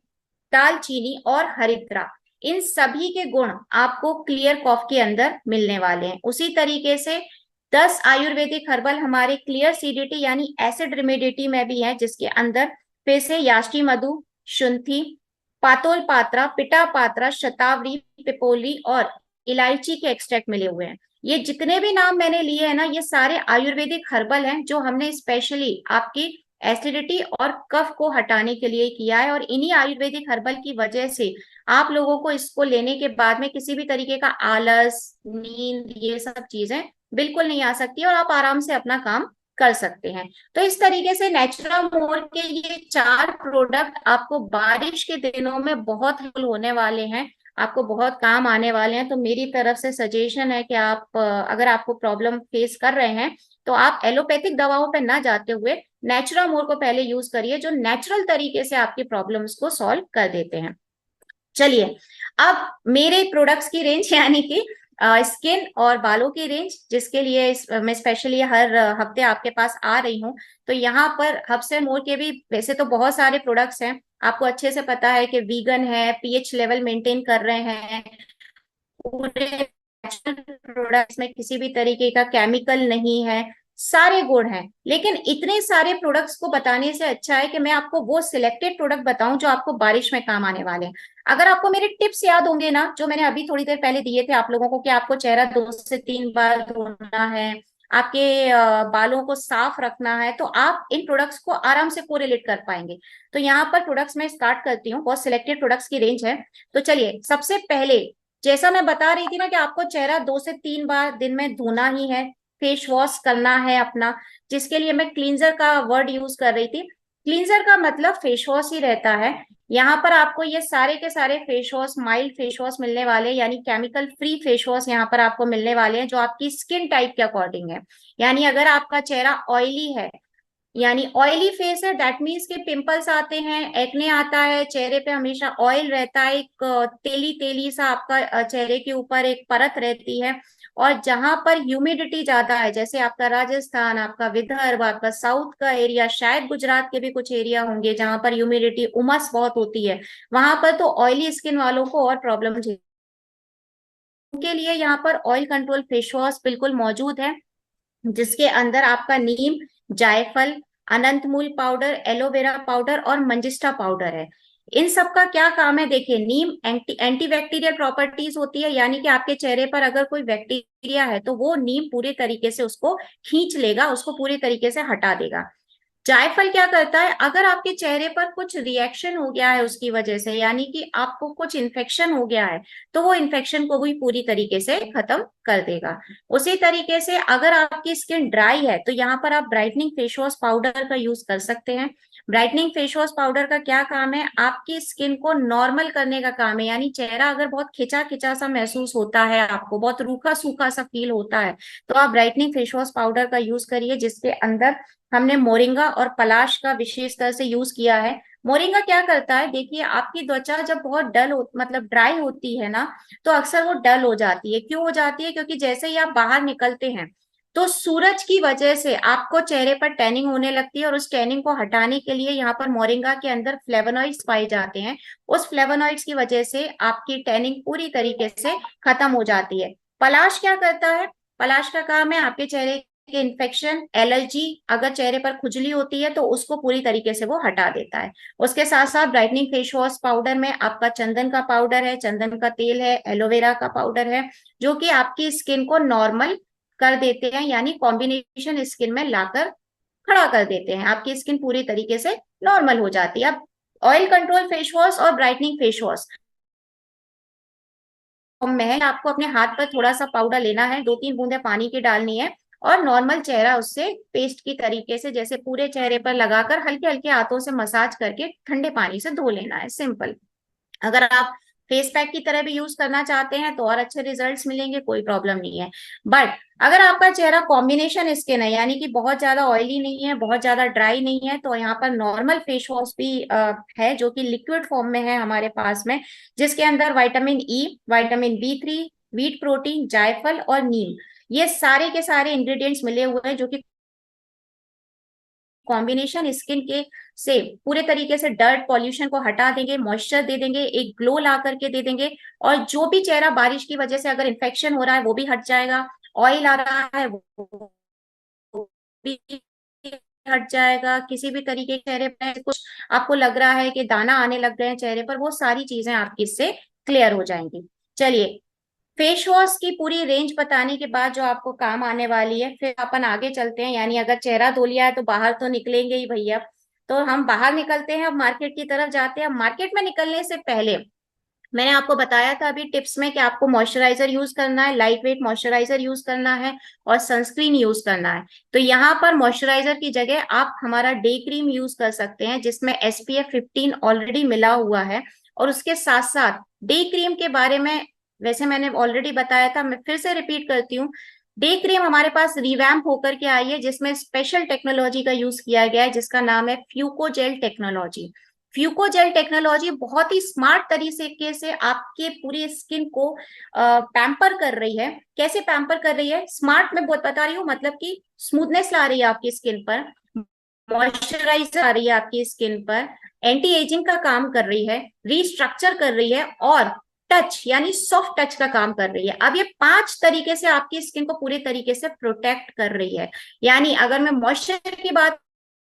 दालचीनी और हरिद्रा, इन सभी के गुण आपको क्लियर कॉफ के अंदर मिलने वाले हैं। उसी तरीके से 10 आयुर्वेदिक हर्बल हमारे क्लियर सीडीटी यानी एसिड रिमेडिटी में भी है, जिसके अंदर फिर से याशी मधु, शुंठी, पातोल पात्रा, पिटा पात्रा, शतावरी, पिपोली और इलायची के एक्सट्रैक्ट मिले हुए हैं। ये जितने भी नाम मैंने लिए हैं ना, ये सारे आयुर्वेदिक हर्बल हैं जो हमने स्पेशली आपकी एसिडिटी और कफ को हटाने के लिए किया है, और इन्हीं आयुर्वेदिक हर्बल की वजह से आप लोगों को इसको लेने के बाद में किसी भी तरीके का आलस, नींद, ये सब चीजें बिल्कुल नहीं आ सकती, और आप आराम से अपना काम कर सकते हैं। तो इस तरीके से नेचुरामोर के ये 4 प्रोडक्ट आपको बारिश के दिनों में बहुत हेल्पफुल होने वाले हैं, आपको बहुत काम आने वाले हैं। तो मेरी तरफ से सजेशन है कि आप अगर आपको प्रॉब्लम फेस कर रहे हैं तो आप एलोपैथिक दवाओं पे ना जाते हुए नेचुरामोर को पहले यूज करिए, जो नेचुरल तरीके से आपकी प्रॉब्लम्स को सॉल्व कर देते हैं। चलिए, अब मेरे प्रोडक्ट्स की रेंज यानी कि स्किन और बालों की रेंज, जिसके लिए मैं स्पेशली हर हफ्ते आपके पास आ रही हूँ। तो यहाँ पर हब्स एंड मोर के भी वैसे तो बहुत सारे प्रोडक्ट्स हैं, आपको अच्छे से पता है कि वीगन है, पीएच लेवल मेंटेन कर रहे हैं, पूरे नेचुरल प्रोडक्ट्स में किसी भी तरीके का केमिकल नहीं है, सारे गुण हैं। लेकिन इतने सारे प्रोडक्ट्स को बताने से अच्छा है कि मैं आपको वो सिलेक्टेड प्रोडक्ट बताऊं जो आपको बारिश में काम आने वाले हैं। अगर आपको मेरे टिप्स याद होंगे ना, जो मैंने अभी थोड़ी देर पहले दिए थे आप लोगों को, कि आपको चेहरा 2 से 3 बार धोना है, आपके बालों को साफ रखना है, तो आप इन प्रोडक्ट्स को आराम से कोरिलेट कर पाएंगे। तो यहाँ पर प्रोडक्ट्स मैं स्टार्ट करती हूँ, बहुत सिलेक्टेड प्रोडक्ट्स की रेंज है। तो चलिए, सबसे पहले जैसा मैं बता रही थी ना कि आपको चेहरा 2 से 3 बार दिन में धोना ही है, फेस वॉश करना है अपना, जिसके लिए मैं क्लींजर का वर्ड यूज कर रही थी। क्लींजर का मतलब फेस वॉश ही रहता है। यहाँ पर आपको ये सारे के सारे face wash, mild face wash मिलने वाले हैं, यानी केमिकल फ्री फेस वॉश यहाँ पर आपको मिलने वाले हैं, जो आपकी स्किन टाइप के अकॉर्डिंग है। यानी अगर आपका चेहरा ऑयली है, यानी ऑयली फेस है, दैट मीन्स के पिंपल्स आते हैं, एक्ने आता है, चेहरे पे हमेशा ऑयल रहता है, एक तेली तेली सा आपका चेहरे के ऊपर एक परत रहती है, और जहां पर ह्यूमिडिटी ज्यादा है, जैसे आपका राजस्थान, आपका विदर्भ, आपका साउथ का एरिया, शायद गुजरात के भी कुछ एरिया होंगे जहां पर ह्यूमिडिटी, उमस बहुत होती है, वहां पर तो ऑयली स्किन वालों को और प्रॉब्लम उनके लिए यहाँ पर ऑयल कंट्रोल फेस वॉश बिल्कुल मौजूद है, जिसके अंदर आपका नीम, जायफल, अनंतमूल पाउडर, एलोवेरा पाउडर और मंजिस्टा पाउडर है। इन सब का क्या काम है, देखिए, नीम एंटीबैक्टीरियल प्रॉपर्टीज होती है, यानी कि आपके चेहरे पर अगर कोई बैक्टीरिया है तो वो नीम पूरे तरीके से उसको खींच लेगा, उसको पूरी तरीके से हटा देगा। जायफल क्या करता है, अगर आपके चेहरे पर कुछ रिएक्शन हो गया है उसकी वजह से, यानी कि आपको कुछ इन्फेक्शन हो गया है, तो वो इन्फेक्शन को भी पूरी तरीके से खत्म कर देगा। उसी तरीके से अगर आपकी स्किन ड्राई है तो यहाँ पर आप ब्राइटनिंग फेस वॉश पाउडर का यूज कर सकते हैं। ब्राइटनिंग फेस वॉश पाउडर का क्या काम है, आपकी स्किन को नॉर्मल करने का काम है। यानी चेहरा अगर बहुत खिंचा खिंचा सा महसूस होता है, आपको बहुत रूखा सूखा सा फील होता है, तो आप ब्राइटनिंग फेस वॉश पाउडर का यूज करिए, जिसके अंदर हमने मोरिंगा और पलाश का विशेष तरह से यूज किया है। मोरिंगा क्या करता है, देखिए, आपकी त्वचा जब बहुत डल हो, मतलब ड्राई होती है ना, तो अक्सर वो डल हो जाती है। क्यों हो जाती है, क्योंकि जैसे ही आप बाहर निकलते हैं तो सूरज की वजह से आपको चेहरे पर टैनिंग होने लगती है, और उस टैनिंग को हटाने के लिए यहाँ पर मोरिंगा के अंदर फ्लेवोनॉइड्स पाए जाते हैं। उस फ्लेवोनॉइड्स की वजह से आपकी टैनिंग पूरी तरीके से खत्म हो जाती है। पलाश क्या करता है, पलाश का काम है आपके चेहरे के इन्फेक्शन, एलर्जी, अगर चेहरे पर खुजली होती है तो उसको पूरी तरीके से वो हटा देता है। उसके साथ साथ ब्राइटनिंग फेस वॉश पाउडर में आपका चंदन का पाउडर है, चंदन का तेल है, एलोवेरा का पाउडर है, जो कि आपकी स्किन को नॉर्मल कर देते हैं, यानी कॉम्बिनेशन स्किन में लाकर खड़ा कर देते हैं, आपकी स्किन पूरी तरीके से नॉर्मल हो जाती है। अब ऑयल कंट्रोल फेस वॉश और ब्राइटनिंग फेस वॉश में आपको अपने हाथ पर थोड़ा सा पाउडर लेना है, 2-3 बूंदे पानी की डालनी है, और नॉर्मल चेहरा उससे पेस्ट की तरीके से जैसे पूरे चेहरे पर लगाकर हल्के हल्के हाथों से मसाज करके ठंडे पानी से धो लेना है, सिंपल। अगर आप फेस पैक की तरह भी यूज करना चाहते हैं तो और अच्छे रिजल्ट्स मिलेंगे, कोई प्रॉब्लम नहीं है। बट अगर आपका चेहरा कॉम्बिनेशन स्किन है, यानी कि बहुत ज्यादा ऑयली नहीं है, बहुत ज्यादा ड्राई नहीं है, तो यहाँ पर नॉर्मल फेस वॉश भी है जो कि लिक्विड फॉर्म में है हमारे पास में, जिसके अंदर vitamin E, vitamin B3, wheat protein, जायफल और नीम, ये सारे के सारे इंग्रेडिएंट्स मिले हुए हैं, जो कि कॉम्बिनेशन स्किन के से पूरे तरीके से डर्ट पॉल्यूशन को हटा देंगे, मॉइस्चर दे देंगे, एक ग्लो ला करके दे देंगे। और जो भी चेहरा बारिश की वजह से अगर इन्फेक्शन हो रहा है वो भी हट जाएगा, ऑयल आ रहा है वो भी हट जाएगा, किसी भी तरीके के चेहरे पर कुछ आपको लग रहा है कि दाना आने लग गए हैं चेहरे पर, वो सारी चीजें आपकी इससे क्लियर हो जाएंगी। चलिए, फेस वॉश की पूरी रेंज बताने के बाद जो आपको काम आने वाली है, फिर अपन आगे चलते हैं। यानी अगर चेहरा धो लिया है तो बाहर तो निकलेंगे ही भैया, तो हम बाहर निकलते हैं, अब मार्केट की तरफ जाते हैं। अब मार्केट में निकलने से पहले मैंने आपको बताया था अभी टिप्स में कि आपको मॉइस्चराइजर यूज करना है, लाइट वेट मॉइस्चराइजर यूज करना है और सनस्क्रीन यूज करना है। तो यहाँ पर मॉइस्चराइजर की जगह आप हमारा डे क्रीम यूज कर सकते हैं, जिसमें SPF 15 ऑलरेडी मिला हुआ है। और उसके साथ साथ डे क्रीम के बारे में वैसे मैंने ऑलरेडी बताया था, मैं फिर से रिपीट करती हूँ। डे क्रीम हमारे पास रिवैम्प होकर के आई है, जिसमें स्पेशल टेक्नोलॉजी का यूज किया गया है, जिसका नाम है फ्यूकोजेल टेक्नोलॉजी। फ्यूकोजेल टेक्नोलॉजी बहुत ही स्मार्ट तरीके से आपके पूरी स्किन को पैम्पर कर रही है। कैसे पैम्पर कर रही है? स्मार्ट मैं बहुत बता रही हूँ, मतलब कि स्मूथनेस ला रही है आपकी स्किन पर, मॉइस्चराइजर आ रही है आपकी स्किन पर, एंटी एजिंग का काम कर रही है, रीस्ट्रक्चर कर रही है और टच यानी सॉफ्ट टच का काम कर रही है। अब ये 5 तरीके से आपकी स्किन को पूरे तरीके से प्रोटेक्ट कर रही है। यानी अगर मैं मॉइस्चर की बात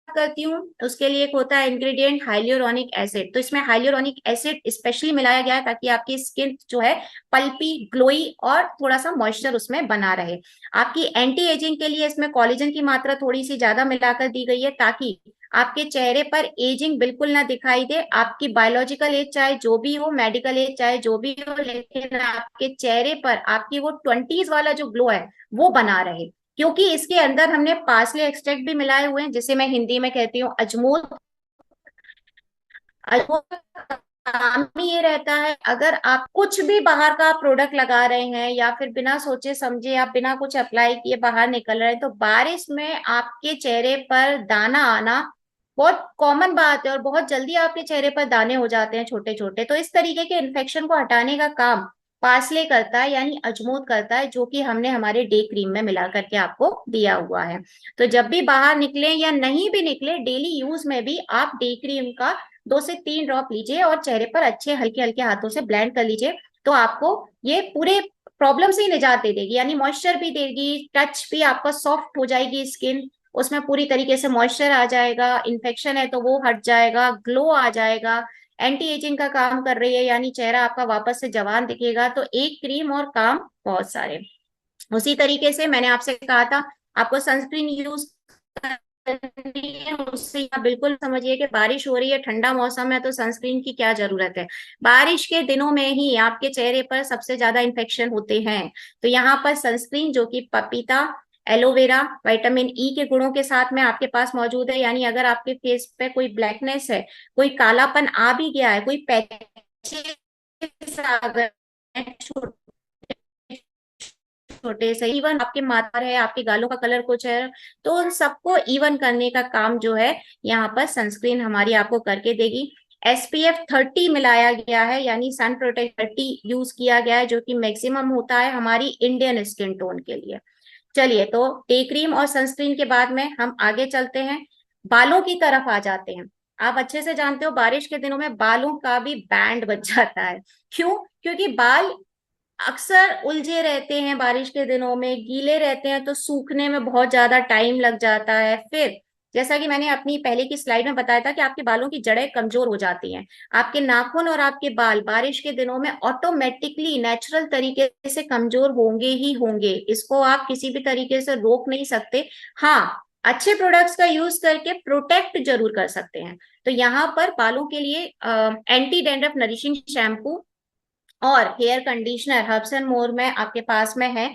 करती हूँ, उसके लिए एक होता है इंग्रेडिएंट हाइल्यूरोनिक एसिड। तो इसमें हाइल्यूरोनिक एसिड स्पेशली मिलाया गया है ताकि आपकी स्किन जो है पल्पी, ग्लोई और थोड़ा सा मॉइस्चर उसमें बना रहे। आपकी एंटी एजिंग के लिए इसमें कोलेजन की मात्रा थोड़ी सी ज्यादा मिलाकर दी गई है, ताकि आपके चेहरे पर एजिंग बिल्कुल ना दिखाई दे। आपकी बायोलॉजिकल एज चाहे जो भी हो, मेडिकल एज चाहे जो भी हो, लेकिन आपके चेहरे पर आपकी वो 20s वाला जो ग्लो है वो बना रहे। क्योंकि इसके अंदर हमने पार्सले एक्सट्रैक्ट भी मिलाए हुए हैं, जिसे मैं हिंदी में कहती हूँ अजमोद। अजमोद का काम ही ये रहता है, अगर आप कुछ भी बाहर का प्रोडक्ट लगा रहे हैं या फिर बिना सोचे समझे आप बिना कुछ अप्लाई किए बाहर निकल रहे हैं, तो बारिश में आपके चेहरे पर दाना आना बहुत कॉमन बात है, और बहुत जल्दी आपके चेहरे पर दाने हो जाते हैं छोटे छोटे। तो इस तरीके के इन्फेक्शन को हटाने का काम पार्सले करता है, यानी अजमोद करता है, जो कि हमने हमारे डे क्रीम में मिला करके आपको दिया हुआ है। तो जब भी बाहर निकले या नहीं भी निकले, डेली यूज में भी आप डे क्रीम का 2 से 3 ड्रॉप लीजिए और चेहरे पर अच्छे हल्के हल्के हाथों से ब्लेंड कर लीजिए। तो आपको ये पूरे प्रॉब्लम से ही निजात दे देगी, यानी मॉइस्चर भी देगी, टच भी आपका सॉफ्ट हो जाएगी स्किन, उसमें पूरी तरीके से मॉइस्चर आ जाएगा, इन्फेक्शन है तो वो हट जाएगा, ग्लो आ जाएगा, एंटी एजिंग का काम कर रही है, यानी चेहरा आपका वापस से जवान दिखेगा। तो एक क्रीम और काम बहुत सारे। उसी तरीके से मैंने आपसे कहा था आपको सनस्क्रीन यूज करनी है, उससे आप बिल्कुल समझिए कि बारिश हो रही है, ठंडा मौसम है, तो सनस्क्रीन की क्या जरूरत है। बारिश के दिनों में ही आपके चेहरे पर सबसे ज्यादा इन्फेक्शन होते हैं। तो यहाँ पर सनस्क्रीन जो कि पपीता, एलोवेरा, विटामिन E के गुणों के साथ में आपके पास मौजूद है। यानी अगर आपके फेस पे कोई ब्लैकनेस है, कोई कालापन आ भी गया है, कोई पैचेस आ गए छोटे से, इवन आपके माथा है, आपके गालों का कलर कुछ है, तो उन सबको इवन करने का काम जो है यहाँ पर सनस्क्रीन हमारी आपको करके देगी। SPF 30 मिलाया गया है, यानी सन प्रोटेक्ट 30 यूज किया गया है, जो कि मैक्सिमम होता है हमारी इंडियन स्किन टोन के लिए। चलिए, तो डे क्रीम और सनस्क्रीन के बाद में हम आगे चलते हैं, बालों की तरफ आ जाते हैं। आप अच्छे से जानते हो बारिश के दिनों में बालों का भी बैंड बज जाता है। क्यों? क्योंकि बाल अक्सर उलझे रहते हैं, बारिश के दिनों में गीले रहते हैं, तो सूखने में बहुत ज्यादा टाइम लग जाता है। फिर जैसा कि मैंने अपनी पहले की स्लाइड में बताया था कि आपके बालों की जड़ें कमजोर हो जाती हैं। आपके नाखून और आपके बाल बारिश के दिनों में ऑटोमेटिकली नेचुरल तरीके से कमजोर होंगे ही होंगे, इसको आप किसी भी तरीके से रोक नहीं सकते। हाँ, अच्छे प्रोडक्ट्स का यूज करके प्रोटेक्ट जरूर कर सकते हैं। तो यहाँ पर बालों के लिए एंटी डैंड्रफ नरिशिंग शैम्पू और hair conditioner herbs and more में आपके पास में है।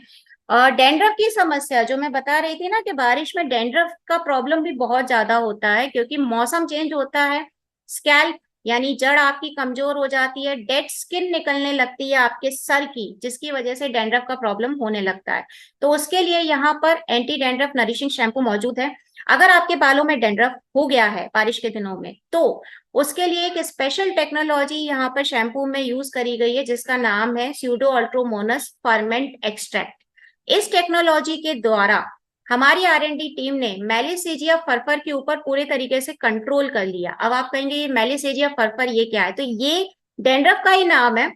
और डैंड्रफ की समस्या जो मैं बता रही थी ना, कि बारिश में डैंड्रफ का प्रॉब्लम भी बहुत ज्यादा होता है, क्योंकि मौसम चेंज होता है, स्कैल्प यानी जड़ आपकी कमजोर हो जाती है, डेड स्किन निकलने लगती है आपके सर की, जिसकी वजह से डैंड्रफ का प्रॉब्लम होने लगता है। तो उसके लिए यहाँ पर एंटी डैंड्रफ नरिशिंग शैम्पू मौजूद है। अगर आपके बालों में डैंड्रफ हो गया है बारिश के दिनों में, तो उसके लिए एक स्पेशल टेक्नोलॉजी यहाँ पर शैम्पू में यूज करी गई है, जिसका नाम है स्यूडो अल्ट्रोमोनस फर्मेंट एक्सट्रैक्ट। इस टेक्नोलॉजी के द्वारा हमारी R&D टीम ने मेलिसेजिया फरफर के ऊपर पूरे तरीके से कंट्रोल कर लिया। अब आप कहेंगे ये मेलिसेजिया फरफर ये क्या है, तो ये डेंड्रफ का ही नाम है।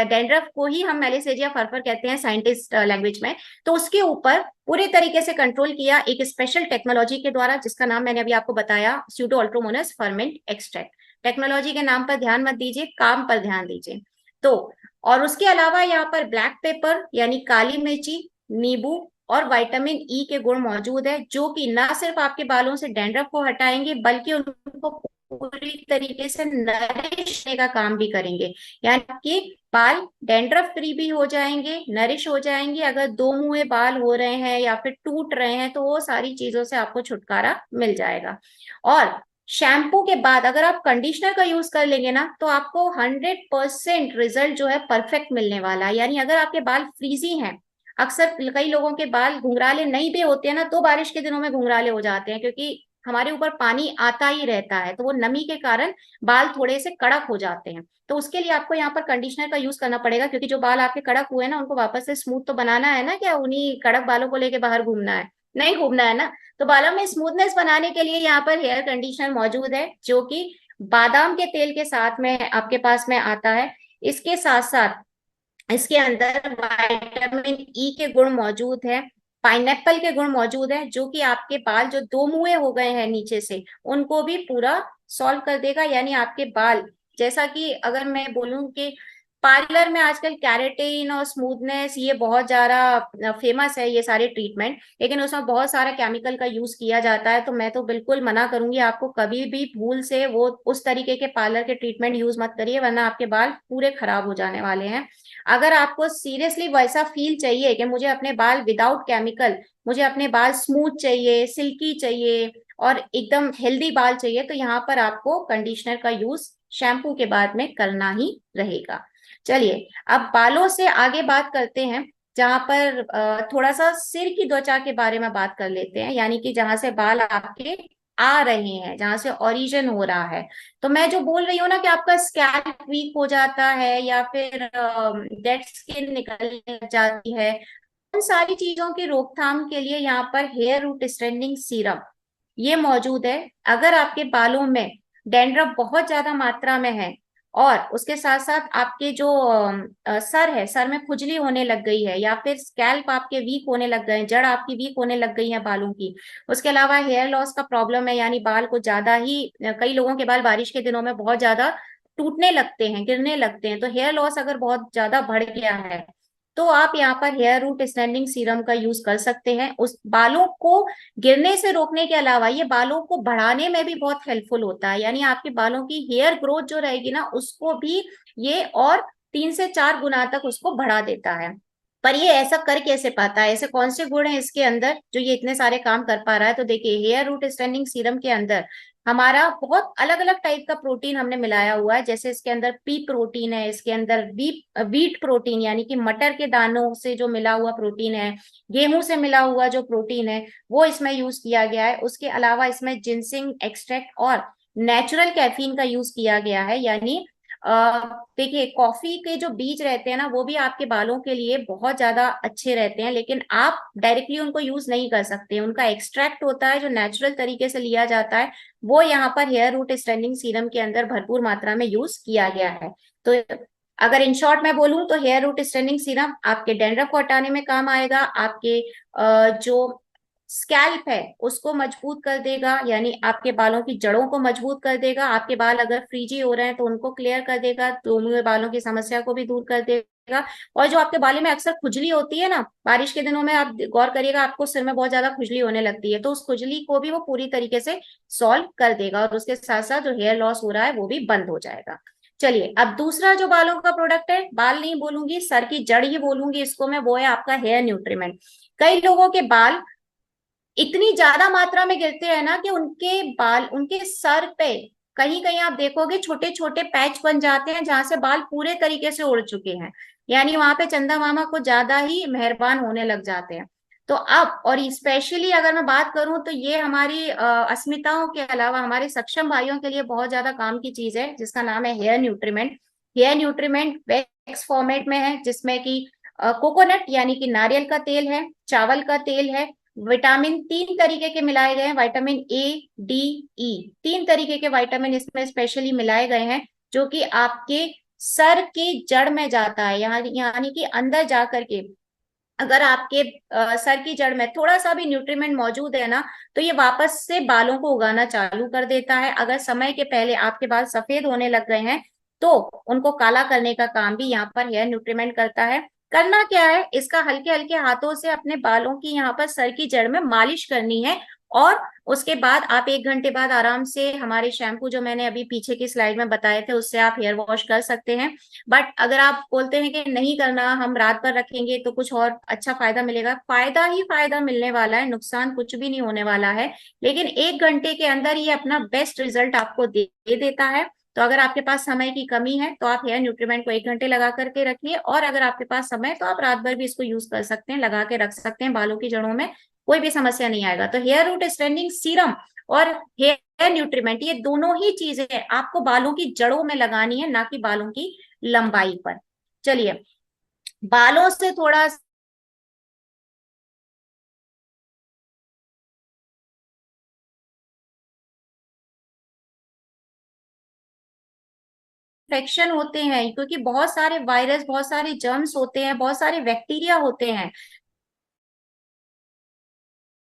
डेंड्रफ को ही हम मेलिसेजिया फरफर कहते हैं साइंटिस्ट लैंग्वेज में। तो उसके ऊपर पूरे तरीके से कंट्रोल किया एक स्पेशल टेक्नोलॉजी के द्वारा, जिसका नाम मैंने अभी आपको बताया, स्यूडो अल्ट्रोमोनस फर्मेंट एक्सट्रैक्ट। टेक्नोलॉजी के नाम पर ध्यान मत दीजिए, काम पर ध्यान दीजिए। तो और उसके अलावा यहाँ पर ब्लैक पेपर यानी काली मिर्ची, नींबू और विटामिन ई के गुण मौजूद है, जो कि न सिर्फ आपके बालों से डैंड्रफ को हटाएंगे बल्कि उनको पूरी तरीके से नरिश करने का काम भी करेंगे। यानी आपके बाल डैंड्रफ फ्री भी हो जाएंगे, नरिश हो जाएंगे। अगर दो मुंहे बाल हो रहे हैं या फिर टूट रहे हैं, तो वो सारी चीजों से आपको छुटकारा मिल जाएगा। और शैम्पू के बाद अगर आप कंडीशनर का यूज कर लेंगे ना, तो आपको 100% रिजल्ट जो है परफेक्ट मिलने वाला है। यानी अगर आपके बाल फ्रीजी हैं, अक्सर कई लोगों के बाल घुंघराले नहीं भी होते हैं ना, तो बारिश के दिनों में घुंघराले हो जाते हैं, क्योंकि हमारे ऊपर पानी आता ही रहता है, तो वो नमी के कारण बाल थोड़े से कड़क हो जाते हैं। तो उसके लिए आपको यहाँ पर कंडीशनर का यूज करना पड़ेगा, क्योंकि जो बाल आपके कड़क हुए हैं ना, उनको वापस से स्मूथ तो बनाना है ना, क्या उन्हीं कड़क बालों को लेके बाहर घूमना है? नहीं घूमना है ना। तो बालों में स्मूथनेस बनाने के लिए यहाँ पर हेयर कंडीशनर मौजूद है, जो कि बादाम के तेल के साथ में आपके पास में आता है। इसके साथ साथ इसके अंदर विटामिन ई के गुण मौजूद है, पाइनएप्पल के गुण मौजूद है, जो कि आपके बाल जो दो मुंहे हो गए हैं नीचे से, उनको भी पूरा सॉल्व कर देगा। यानी आपके बाल, जैसा कि अगर मैं बोलूं कि पार्लर में आजकल कैरेटीन और स्मूथनेस ये बहुत ज्यादा फेमस है, ये सारे ट्रीटमेंट, लेकिन उसमें बहुत सारा केमिकल का यूज किया जाता है। तो मैं तो बिल्कुल मना करूंगी, आपको कभी भी भूल से वो उस तरीके के पार्लर के ट्रीटमेंट यूज मत करिए, वरना आपके बाल पूरे खराब हो जाने वाले हैं। अगर आपको सीरियसली वैसा फील चाहिए कि मुझे अपने बाल विदाउट केमिकल, मुझे अपने बाल स्मूथ चाहिए, सिल्की चाहिए और एकदम हेल्दी बाल चाहिए, तो यहाँ पर आपको कंडीशनर का यूज शैम्पू के बाद में करना ही रहेगा। चलिए अब बालों से आगे बात करते हैं, जहां पर थोड़ा सा सिर की त्वचा के बारे में बात कर लेते हैं, यानी कि जहां से बाल आपके आ रहे हैं, जहां से ओरिजिन हो रहा है। तो मैं जो बोल रही हूँ ना कि आपका स्कैल्प वीक हो जाता है या फिर डेड स्किन निकल जाती है, उन सारी चीजों की रोकथाम के लिए यहाँ पर हेयर रूट स्ट्रेंथनिंग सीरम ये मौजूद है। अगर आपके बालों में डैंड्रफ बहुत ज्यादा मात्रा में है और उसके साथ साथ आपके जो सर है, सर में खुजली होने लग गई है, या फिर स्कैल्प आपके वीक होने लग गए हैं, जड़ आपकी वीक होने लग गई है बालों की, उसके अलावा हेयर लॉस का प्रॉब्लम है, यानी बाल को ज्यादा ही कई लोगों के बाल बारिश के दिनों में बहुत ज्यादा टूटने लगते हैं, गिरने लगते हैं, तो हेयर लॉस अगर बहुत ज्यादा बढ़ गया है, तो आप यहाँ पर हेयर रूट स्ट्रेंथनिंग सीरम का यूज कर सकते हैं। उस बालों को गिरने से रोकने के अलावा ये बालों को बढ़ाने में भी बहुत हेल्पफुल होता है। यानी आपके बालों की हेयर ग्रोथ जो रहेगी ना, उसको भी ये और 3 से 4 गुना तक उसको बढ़ा देता है। पर ये ऐसा कर कैसे पाता है, ऐसे कौन से गुण है इसके अंदर जो ये इतने सारे काम कर पा रहा है? तो देखिए, हेयर रूट स्ट्रेंथनिंग सीरम के अंदर हमारा बहुत अलग अलग टाइप का प्रोटीन हमने मिलाया हुआ है। जैसे इसके अंदर पी प्रोटीन है, इसके अंदर वीट प्रोटीन यानी कि मटर के दानों से जो मिला हुआ प्रोटीन है, गेहूं से मिला हुआ जो प्रोटीन है वो इसमें यूज किया गया है। उसके अलावा इसमें जिंसिंग एक्सट्रैक्ट और नेचुरल कैफीन का यूज किया गया है। यानी देखिए, कॉफी के जो बीज रहते हैं ना, वो भी आपके बालों के लिए बहुत ज्यादा अच्छे रहते हैं, लेकिन आप डायरेक्टली उनको यूज नहीं कर सकते। उनका एक्सट्रैक्ट होता है जो नेचुरल तरीके से लिया जाता है, वो यहाँ पर हेयर रूट स्ट्रेंथनिंग सीरम के अंदर भरपूर मात्रा में यूज किया गया है। तो अगर इन शॉर्ट मैं बोलूं तो हेयर रूट स्ट्रेंथनिंग सीरम आपके डैंड्रफ को हटाने में काम आएगा, आपके जो स्कैल्प है उसको मजबूत कर देगा, यानी आपके बालों की जड़ों को मजबूत कर देगा, आपके बाल अगर फ्रीजी हो रहे हैं तो उनको क्लियर कर देगा, तो मुंह बालों की समस्या को भी दूर कर देगा। और जो आपके बालों में अक्सर खुजली होती है ना, बारिश के दिनों में आप गौर करिएगा, आपको सिर में बहुत ज्यादा खुजली होने लगती है, तो उस खुजली को भी वो पूरी तरीके से सॉल्व कर देगा, और उसके साथ साथ जो हेयर लॉस हो रहा है वो भी बंद हो जाएगा। चलिए अब दूसरा जो बालों का प्रोडक्ट है, बाल नहीं बोलूंगी, सर की जड़ ही बोलूंगी इसको मैं, वो है आपका हेयर न्यूट्रीमेंट। कई लोगों के बाल इतनी ज्यादा मात्रा में गिरते हैं ना कि उनके बाल उनके सर पे कहीं कहीं आप देखोगे छोटे छोटे पैच बन जाते हैं जहां से बाल पूरे तरीके से उड़ चुके हैं, यानी वहां पे चंदा मामा कुछ ज्यादा ही मेहरबान होने लग जाते हैं। तो अब और स्पेशली अगर मैं बात करूं तो ये हमारी अस्मिताओं के अलावा हमारे सक्षम भाइयों के लिए बहुत ज्यादा काम की चीज है, जिसका नाम है हेयर न्यूट्रीमेंट। हेयर न्यूट्रीमेंट वैक्स फॉर्मेट में है, जिसमें कि कोकोनट यानी कि नारियल का तेल है, चावल का तेल है, विटामिन 3 तरीके के मिलाए गए हैं, विटामिन A, D, E, 3 तरीके के विटामिन इसमें स्पेशली मिलाए गए हैं, जो कि आपके सर की जड़ में जाता है, यानी कि अंदर जा करके अगर आपके सर की जड़ में थोड़ा सा भी न्यूट्रीमेंट मौजूद है ना, तो ये वापस से बालों को उगाना चालू कर देता है। अगर समय के पहले आपके बाल सफेद होने लग गए हैं तो उनको काला करने का काम भी यहाँ पर हेयर न्यूट्रीमेंट करता है। करना क्या है, इसका हल्के हल्के हाथों से अपने बालों की यहाँ पर सर की जड़ में मालिश करनी है, और उसके बाद आप 1 घंटे बाद आराम से हमारे शैम्पू जो मैंने अभी पीछे की स्लाइड में बताए थे उससे आप हेयर वॉश कर सकते हैं। बट अगर आप बोलते हैं कि नहीं करना, हम रात भर रखेंगे तो कुछ और अच्छा फायदा मिलेगा, फायदा ही फायदा मिलने वाला है, नुकसान कुछ भी नहीं होने वाला है। लेकिन 1 घंटे के अंदर ये अपना बेस्ट रिजल्ट आपको दे देता है। तो अगर आपके पास समय की कमी है तो आप हेयर न्यूट्रीमेंट को 1 घंटे लगा करके रखिए, और अगर आपके पास समय है तो आप रात भर भी इसको यूज कर सकते हैं, लगा के रख सकते हैं बालों की जड़ों में, कोई भी समस्या नहीं आएगा। तो हेयर रूट स्ट्रेंथिंग सीरम और हेयर न्यूट्रीमेंट, ये दोनों ही चीजें आपको बालों की जड़ों में लगानी है, ना कि बालों की लंबाई पर। चलिए, बालों से थोड़ा इन्फेक्शन होते हैं, क्योंकि बहुत सारे वायरस, बहुत सारे जर्म्स होते हैं, बहुत सारे बैक्टीरिया होते हैं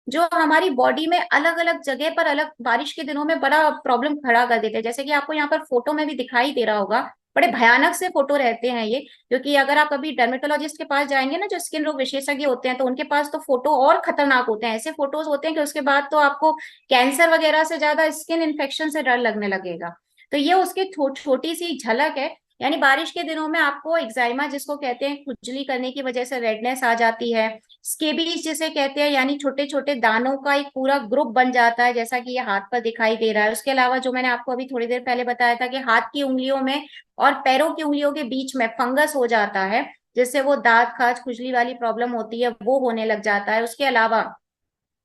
जो हमारी बॉडी में अलग अलग जगह पर अलग बारिश के दिनों में बड़ा प्रॉब्लम खड़ा कर देते हैं। जैसे कि आपको यहाँ पर फोटो में भी दिखाई दे रहा होगा, बड़े भयानक से फोटो रहते हैं ये। क्योंकि अगर आप कभी डर्मेटोलॉजिस्ट के पास जाएंगे ना, जो स्किन रोग विशेषज्ञ होते हैं, तो उनके पास तो फोटो और खतरनाक होते हैं, ऐसे फोटोज होते हैं कि उसके बाद तो आपको कैंसर वगैरह से ज्यादा स्किन इन्फेक्शन से डर लगने लगेगा। तो ये उसकी छोटी सी झलक है। यानी बारिश के दिनों में आपको एक्साइमा जिसको कहते हैं, खुजली करने की वजह से रेडनेस आ जाती है, स्केबीज जिसे कहते हैं, यानी छोटे छोटे दानों का एक पूरा ग्रुप बन जाता है, जैसा कि ये हाथ पर दिखाई दे रहा है। उसके अलावा जो मैंने आपको अभी थोड़ी देर पहले बताया था कि हाथ की उंगलियों में और पैरों की उंगलियों के बीच में फंगस हो जाता है, जिससे वो दांत खाज खुजली वाली प्रॉब्लम होती है, वो होने लग जाता है। उसके अलावा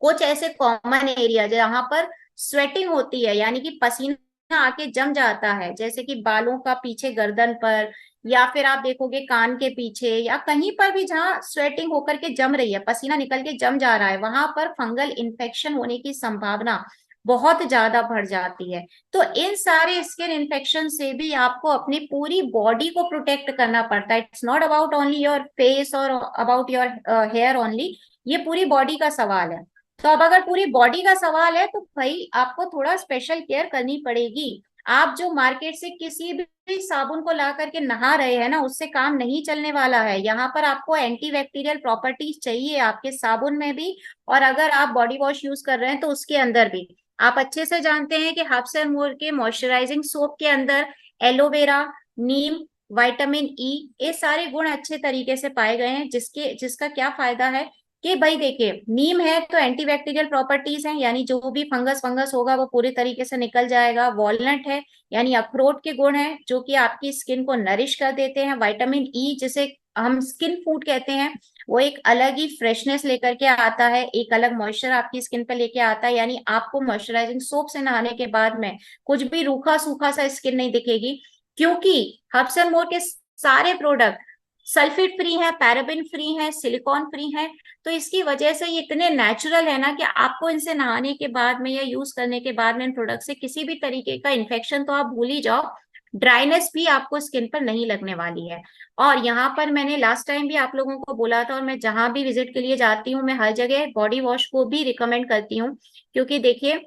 कुछ ऐसे कॉमन एरिया जहां पर स्वेटिंग होती है, यानी कि पसीना आके जम जाता है, जैसे कि बालों का पीछे गर्दन पर, या फिर आप देखोगे कान के पीछे, या कहीं पर भी जहां स्वेटिंग होकर के जम रही है, पसीना निकल के जम जा रहा है, वहां पर फंगल इन्फेक्शन होने की संभावना बहुत ज्यादा बढ़ जाती है। तो इन सारे स्किन इन्फेक्शन से भी आपको अपनी पूरी बॉडी को प्रोटेक्ट करना पड़ता है। It's not about only your face और अबाउट योर हेयर ओनली, ये पूरी बॉडी का सवाल है। तो अब अगर पूरी बॉडी का सवाल है तो भाई आपको थोड़ा स्पेशल केयर करनी पड़ेगी। आप जो मार्केट से किसी भी साबुन को ला करके नहा रहे हैं ना, उससे काम नहीं चलने वाला है। यहाँ पर आपको एंटी बैक्टीरियल प्रॉपर्टीज चाहिए आपके साबुन में भी, और अगर आप बॉडी वॉश यूज कर रहे हैं तो उसके अंदर भी। आप अच्छे से जानते हैं कि हब्स एंड मोर के मॉइस्चराइजिंग सोप के अंदर एलोवेरा, नीम, विटामिन ई, ये सारे गुण अच्छे तरीके से पाए गए हैं, जिसका क्या फायदा है कि भाई देखिए, नीम है तो एंटीबैक्टीरियल प्रॉपर्टीज हैं, यानी जो भी फंगस फंगस होगा वो पूरी तरीके से निकल जाएगा। वॉलनट है, यानी अखरोट के गुण हैं जो कि आपकी स्किन को नरिश कर देते हैं। विटामिन ई जिसे हम स्किन फूड कहते हैं, वो एक अलग ही फ्रेशनेस लेकर के आता है, एक अलग मॉइस्चर आपकी स्किन पे लेके आता है, यानी आपको मॉइस्चराइजिंग सोप से नहाने के बाद में कुछ भी रूखा सूखा सा स्किन नहीं दिखेगी। क्योंकि हब्स एंड मोर के सारे प्रोडक्ट सल्फेट फ्री है, पैराबिन फ्री है, सिलिकॉन फ्री है। तो इसकी वजह से ये इतने नेचुरल है ना कि आपको इनसे नहाने के बाद में या यूज करने के बाद में इन प्रोडक्ट से किसी भी तरीके का इन्फेक्शन तो आप भूल ही जाओ, ड्राइनेस भी आपको स्किन पर नहीं लगने वाली है। और यहाँ पर मैंने लास्ट टाइम भी आप लोगों को बोला था, और मैं जहां भी विजिट के लिए जाती हूँ मैं हर जगह बॉडी वॉश को भी रिकमेंड करती हूँ। क्योंकि देखिए,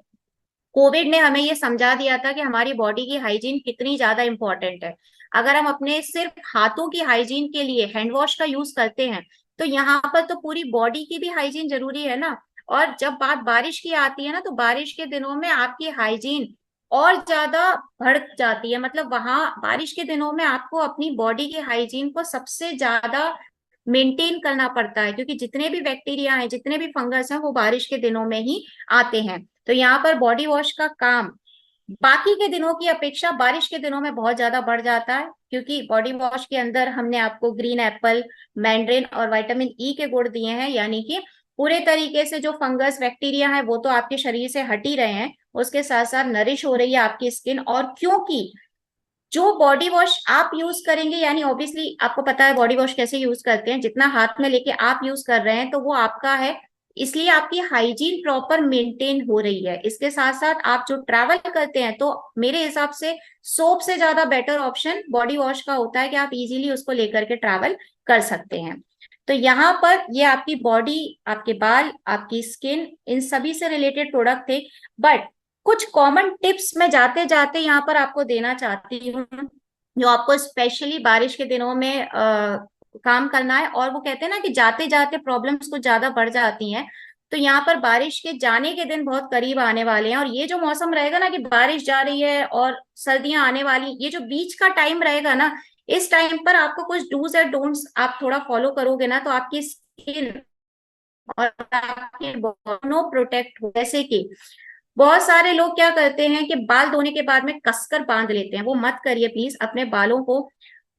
कोविड ने हमें ये समझा दिया था कि हमारी बॉडी की हाइजीन कितनी ज्यादा इंपॉर्टेंट है। अगर हम अपने सिर्फ हाथों की हाइजीन के लिए हैंड वॉश का यूज करते हैं, तो यहाँ पर तो पूरी बॉडी की भी हाइजीन जरूरी है ना। और जब बात बारिश की आती है ना, तो बारिश के दिनों में आपकी हाइजीन और ज्यादा बढ़ जाती है। मतलब वहां बारिश के दिनों में आपको अपनी बॉडी की हाइजीन को सबसे ज्यादा मेंटेन करना पड़ता है, क्योंकि जितने भी बैक्टीरिया हैं, जितने भी फंगस हैं, वो बारिश के दिनों में ही आते हैं। तो यहाँ पर बॉडी वॉश का काम बाकी के दिनों की अपेक्षा बारिश के दिनों में बहुत ज्यादा बढ़ जाता है, क्योंकि बॉडी वॉश के अंदर हमने आपको ग्रीन एप्पल, मैंड्रिन और विटामिन ई के गुण दिए हैं, यानी कि पूरे तरीके से जो फंगस बैक्टीरिया है वो तो आपके शरीर से हट ही रहे हैं, उसके साथ साथ नरिश हो रही है आपकी स्किन। और क्योंकि जो बॉडी वॉश आप यूज करेंगे, यानी ऑब्वियसली आपको पता है बॉडी वॉश कैसे यूज करते हैं, जितना हाथ में लेके आप यूज कर रहे हैं तो वो आपका है, इसलिए आपकी हाइजीन प्रॉपर मेंटेन हो रही है। इसके साथ साथ आप जो ट्रैवल करते हैं तो मेरे हिसाब से सोप से ज्यादा बेटर ऑप्शन बॉडी वॉश का होता है कि आप इजीली उसको लेकर के ट्रैवल कर सकते हैं। तो यहाँ पर ये आपकी बॉडी, आपके बाल, आपकी स्किन, इन सभी से रिलेटेड प्रोडक्ट थे। बट कुछ कॉमन टिप्स मैं जाते जाते यहाँ पर आपको देना चाहती हूँ, जो आपको स्पेशली बारिश के दिनों में काम करना है। और वो कहते हैं ना कि जाते जाते प्रॉब्लम्स कुछ ज्यादा बढ़ जाती हैं, तो यहाँ पर बारिश के जाने के दिन बहुत करीब आने वाले हैं, और ये जो मौसम रहेगा ना कि बारिश जा रही है और सर्दियां आने वाली, ये जो बीच का टाइम रहेगा ना, इस टाइम पर आपको कुछ डूज एंड डोंट्स आप थोड़ा फॉलो करोगे ना, तो आपकी स्किन और आपके दोनों प्रोटेक्ट हो। जैसे कि बहुत सारे लोग क्या करते हैं कि बाल धोने के बाद में कसकर बांध लेते हैं, वो मत करिए प्लीज। अपने बालों को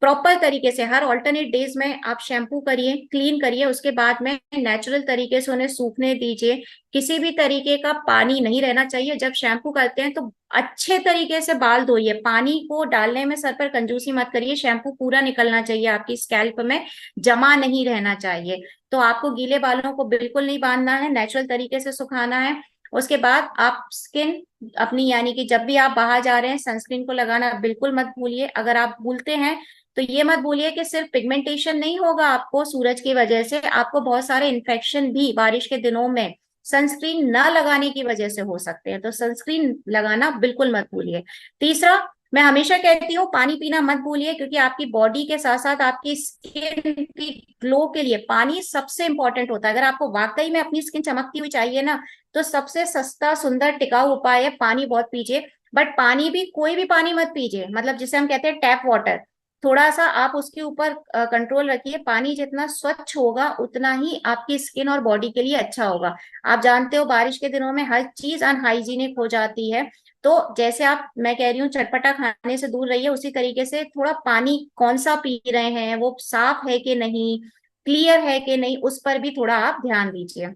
प्रॉपर तरीके से हर ऑल्टरनेट डेज में आप शैम्पू करिए, क्लीन करिए, उसके बाद में नेचुरल तरीके से उन्हें सूखने दीजिए। किसी भी तरीके का पानी नहीं रहना चाहिए। जब शैम्पू करते हैं तो अच्छे तरीके से बाल धोइए, पानी को डालने में सर पर कंजूसी मत करिए, शैम्पू पूरा निकलना चाहिए, आपकी स्कैल्प में जमा नहीं रहना चाहिए। तो आपको गीले बालों को बिल्कुल नहीं बांधना है, नेचुरल तरीके से सुखाना है। उसके बाद आप स्किन अपनी, यानी कि जब भी आप बाहर जा रहे हैं सनस्क्रीन को लगाना बिल्कुल मत भूलिए। अगर आप भूलते हैं तो ये मत भूलिए कि सिर्फ पिगमेंटेशन नहीं होगा आपको सूरज की वजह से, आपको बहुत सारे इन्फेक्शन भी बारिश के दिनों में सनस्क्रीन न लगाने की वजह से हो सकते हैं, तो सनस्क्रीन लगाना बिल्कुल मत भूलिए। तीसरा, मैं हमेशा कहती हूँ पानी पीना मत भूलिए, क्योंकि आपकी बॉडी के साथ साथ आपकी स्किन की ग्लो के लिए पानी सबसे इंपॉर्टेंट होता है। अगर आपको वाकई में अपनी स्किन चमकती हुई चाहिए ना, तो सबसे सस्ता सुंदर टिकाऊ उपाय है पानी बहुत पीजिए। बट पानी भी कोई भी पानी मत पीजिए, मतलब जिसे हम कहते हैं टैप वाटर, थोड़ा सा आप उसके ऊपर कंट्रोल रखिए। पानी जितना स्वच्छ होगा उतना ही आपकी स्किन और बॉडी के लिए अच्छा होगा। आप जानते हो बारिश के दिनों में हर चीज अनहाइजीनिक हो जाती है, तो जैसे आप, मैं कह रही हूँ चटपटा खाने से दूर रहिए, उसी तरीके से थोड़ा पानी कौन सा पी रहे हैं, वो साफ है कि नहीं, क्लियर है कि नहीं, उस पर भी थोड़ा आप ध्यान दीजिए।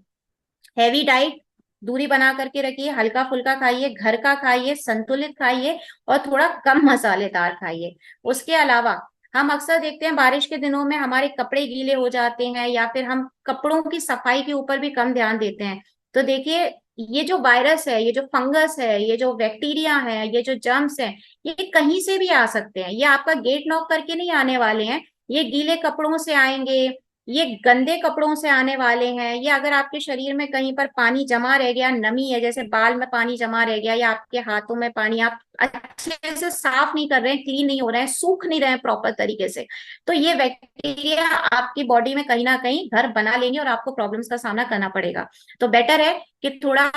हैवी डाइट दूरी बना करके रखिए, हल्का फुल्का खाइए, घर का खाइए, संतुलित खाइए, और थोड़ा कम मसालेदार खाइए। उसके अलावा हम अक्सर देखते हैं बारिश के दिनों में हमारे कपड़े गीले हो जाते हैं, या फिर हम कपड़ों की सफाई के ऊपर भी कम ध्यान देते हैं। तो देखिए, ये जो वायरस है, ये जो फंगस है, ये जो बैक्टीरिया है, ये जो जर्म्स है, ये कहीं से भी आ सकते हैं। ये आपका गेट नॉक करके नहीं आने वाले हैं, ये गीले कपड़ों से आएंगे, ये गंदे कपड़ों से आने वाले हैं। ये अगर आपके शरीर में कहीं पर पानी जमा रह गया, नमी है, जैसे बाल में पानी जमा रह गया, या आपके हाथों में पानी, आप अच्छे से साफ नहीं कर रहे हैं, क्लीन नहीं हो रहे हैं, सूख नहीं रहे हैं प्रॉपर तरीके से, तो ये बैक्टीरिया आपकी बॉडी में कहीं ना कहीं घर बना लेंगे और आपको प्रॉब्लम्स का सामना करना पड़ेगा। तो बेटर है कि थोड़ा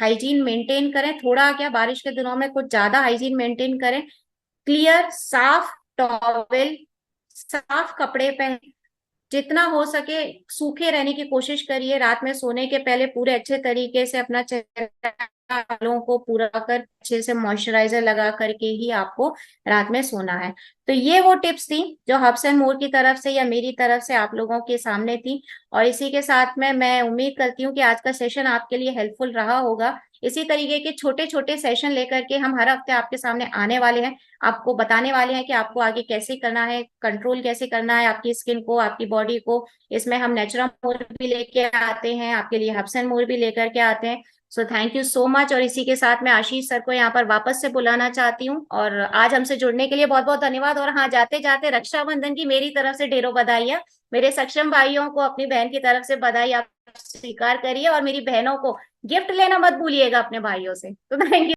हाइजीन मेंटेन करें, थोड़ा क्या बारिश के दिनों में कुछ ज्यादा हाइजीन मेंटेन करें। क्लियर साफ टॉवेल, साफ कपड़े पहन, जितना हो सके सूखे रहने की कोशिश करिए। रात में सोने के पहले पूरे अच्छे तरीके से अपना चेहरा, बालों को पूरा कर अच्छे से मॉइस्चराइजर लगा करके ही आपको रात में सोना है। तो ये वो टिप्स थी जो हब्स एंड मोर की तरफ से या मेरी तरफ से आप लोगों के सामने थी। और इसी के साथ में मैं उम्मीद करती हूँ कि आज का सेशन आपके लिए हेल्पफुल रहा होगा। इसी तरीके के छोटे छोटे सेशन लेकर के हम हर हफ्ते आपके सामने आने वाले हैं, आपको बताने वाले हैं कि आपको आगे कैसे करना है, कंट्रोल कैसे करना है आपकी स्किन को, आपकी बॉडी को। इसमें हम नेचुरल मोर भी लेके आते हैं आपके लिए, हब्स एंड मोर भी लेकर के आते हैं। So thank you so much. और इसी के साथ मैं आशीष सर को यहाँ पर वापस से बुलाना चाहती हूँ, और आज हमसे जुड़ने के लिए बहुत बहुत धन्यवाद। और हाँ, जाते जाते रक्षाबंधन की मेरी तरफ से ढेरों बधाइयाँ। मेरे सक्षम भाइयों को अपनी बहन की तरफ से बधाई आप स्वीकार करिए, और मेरी बहनों को गिफ्ट लेना मत भूलिएगा अपने भाइयों से। तो थैंक यू।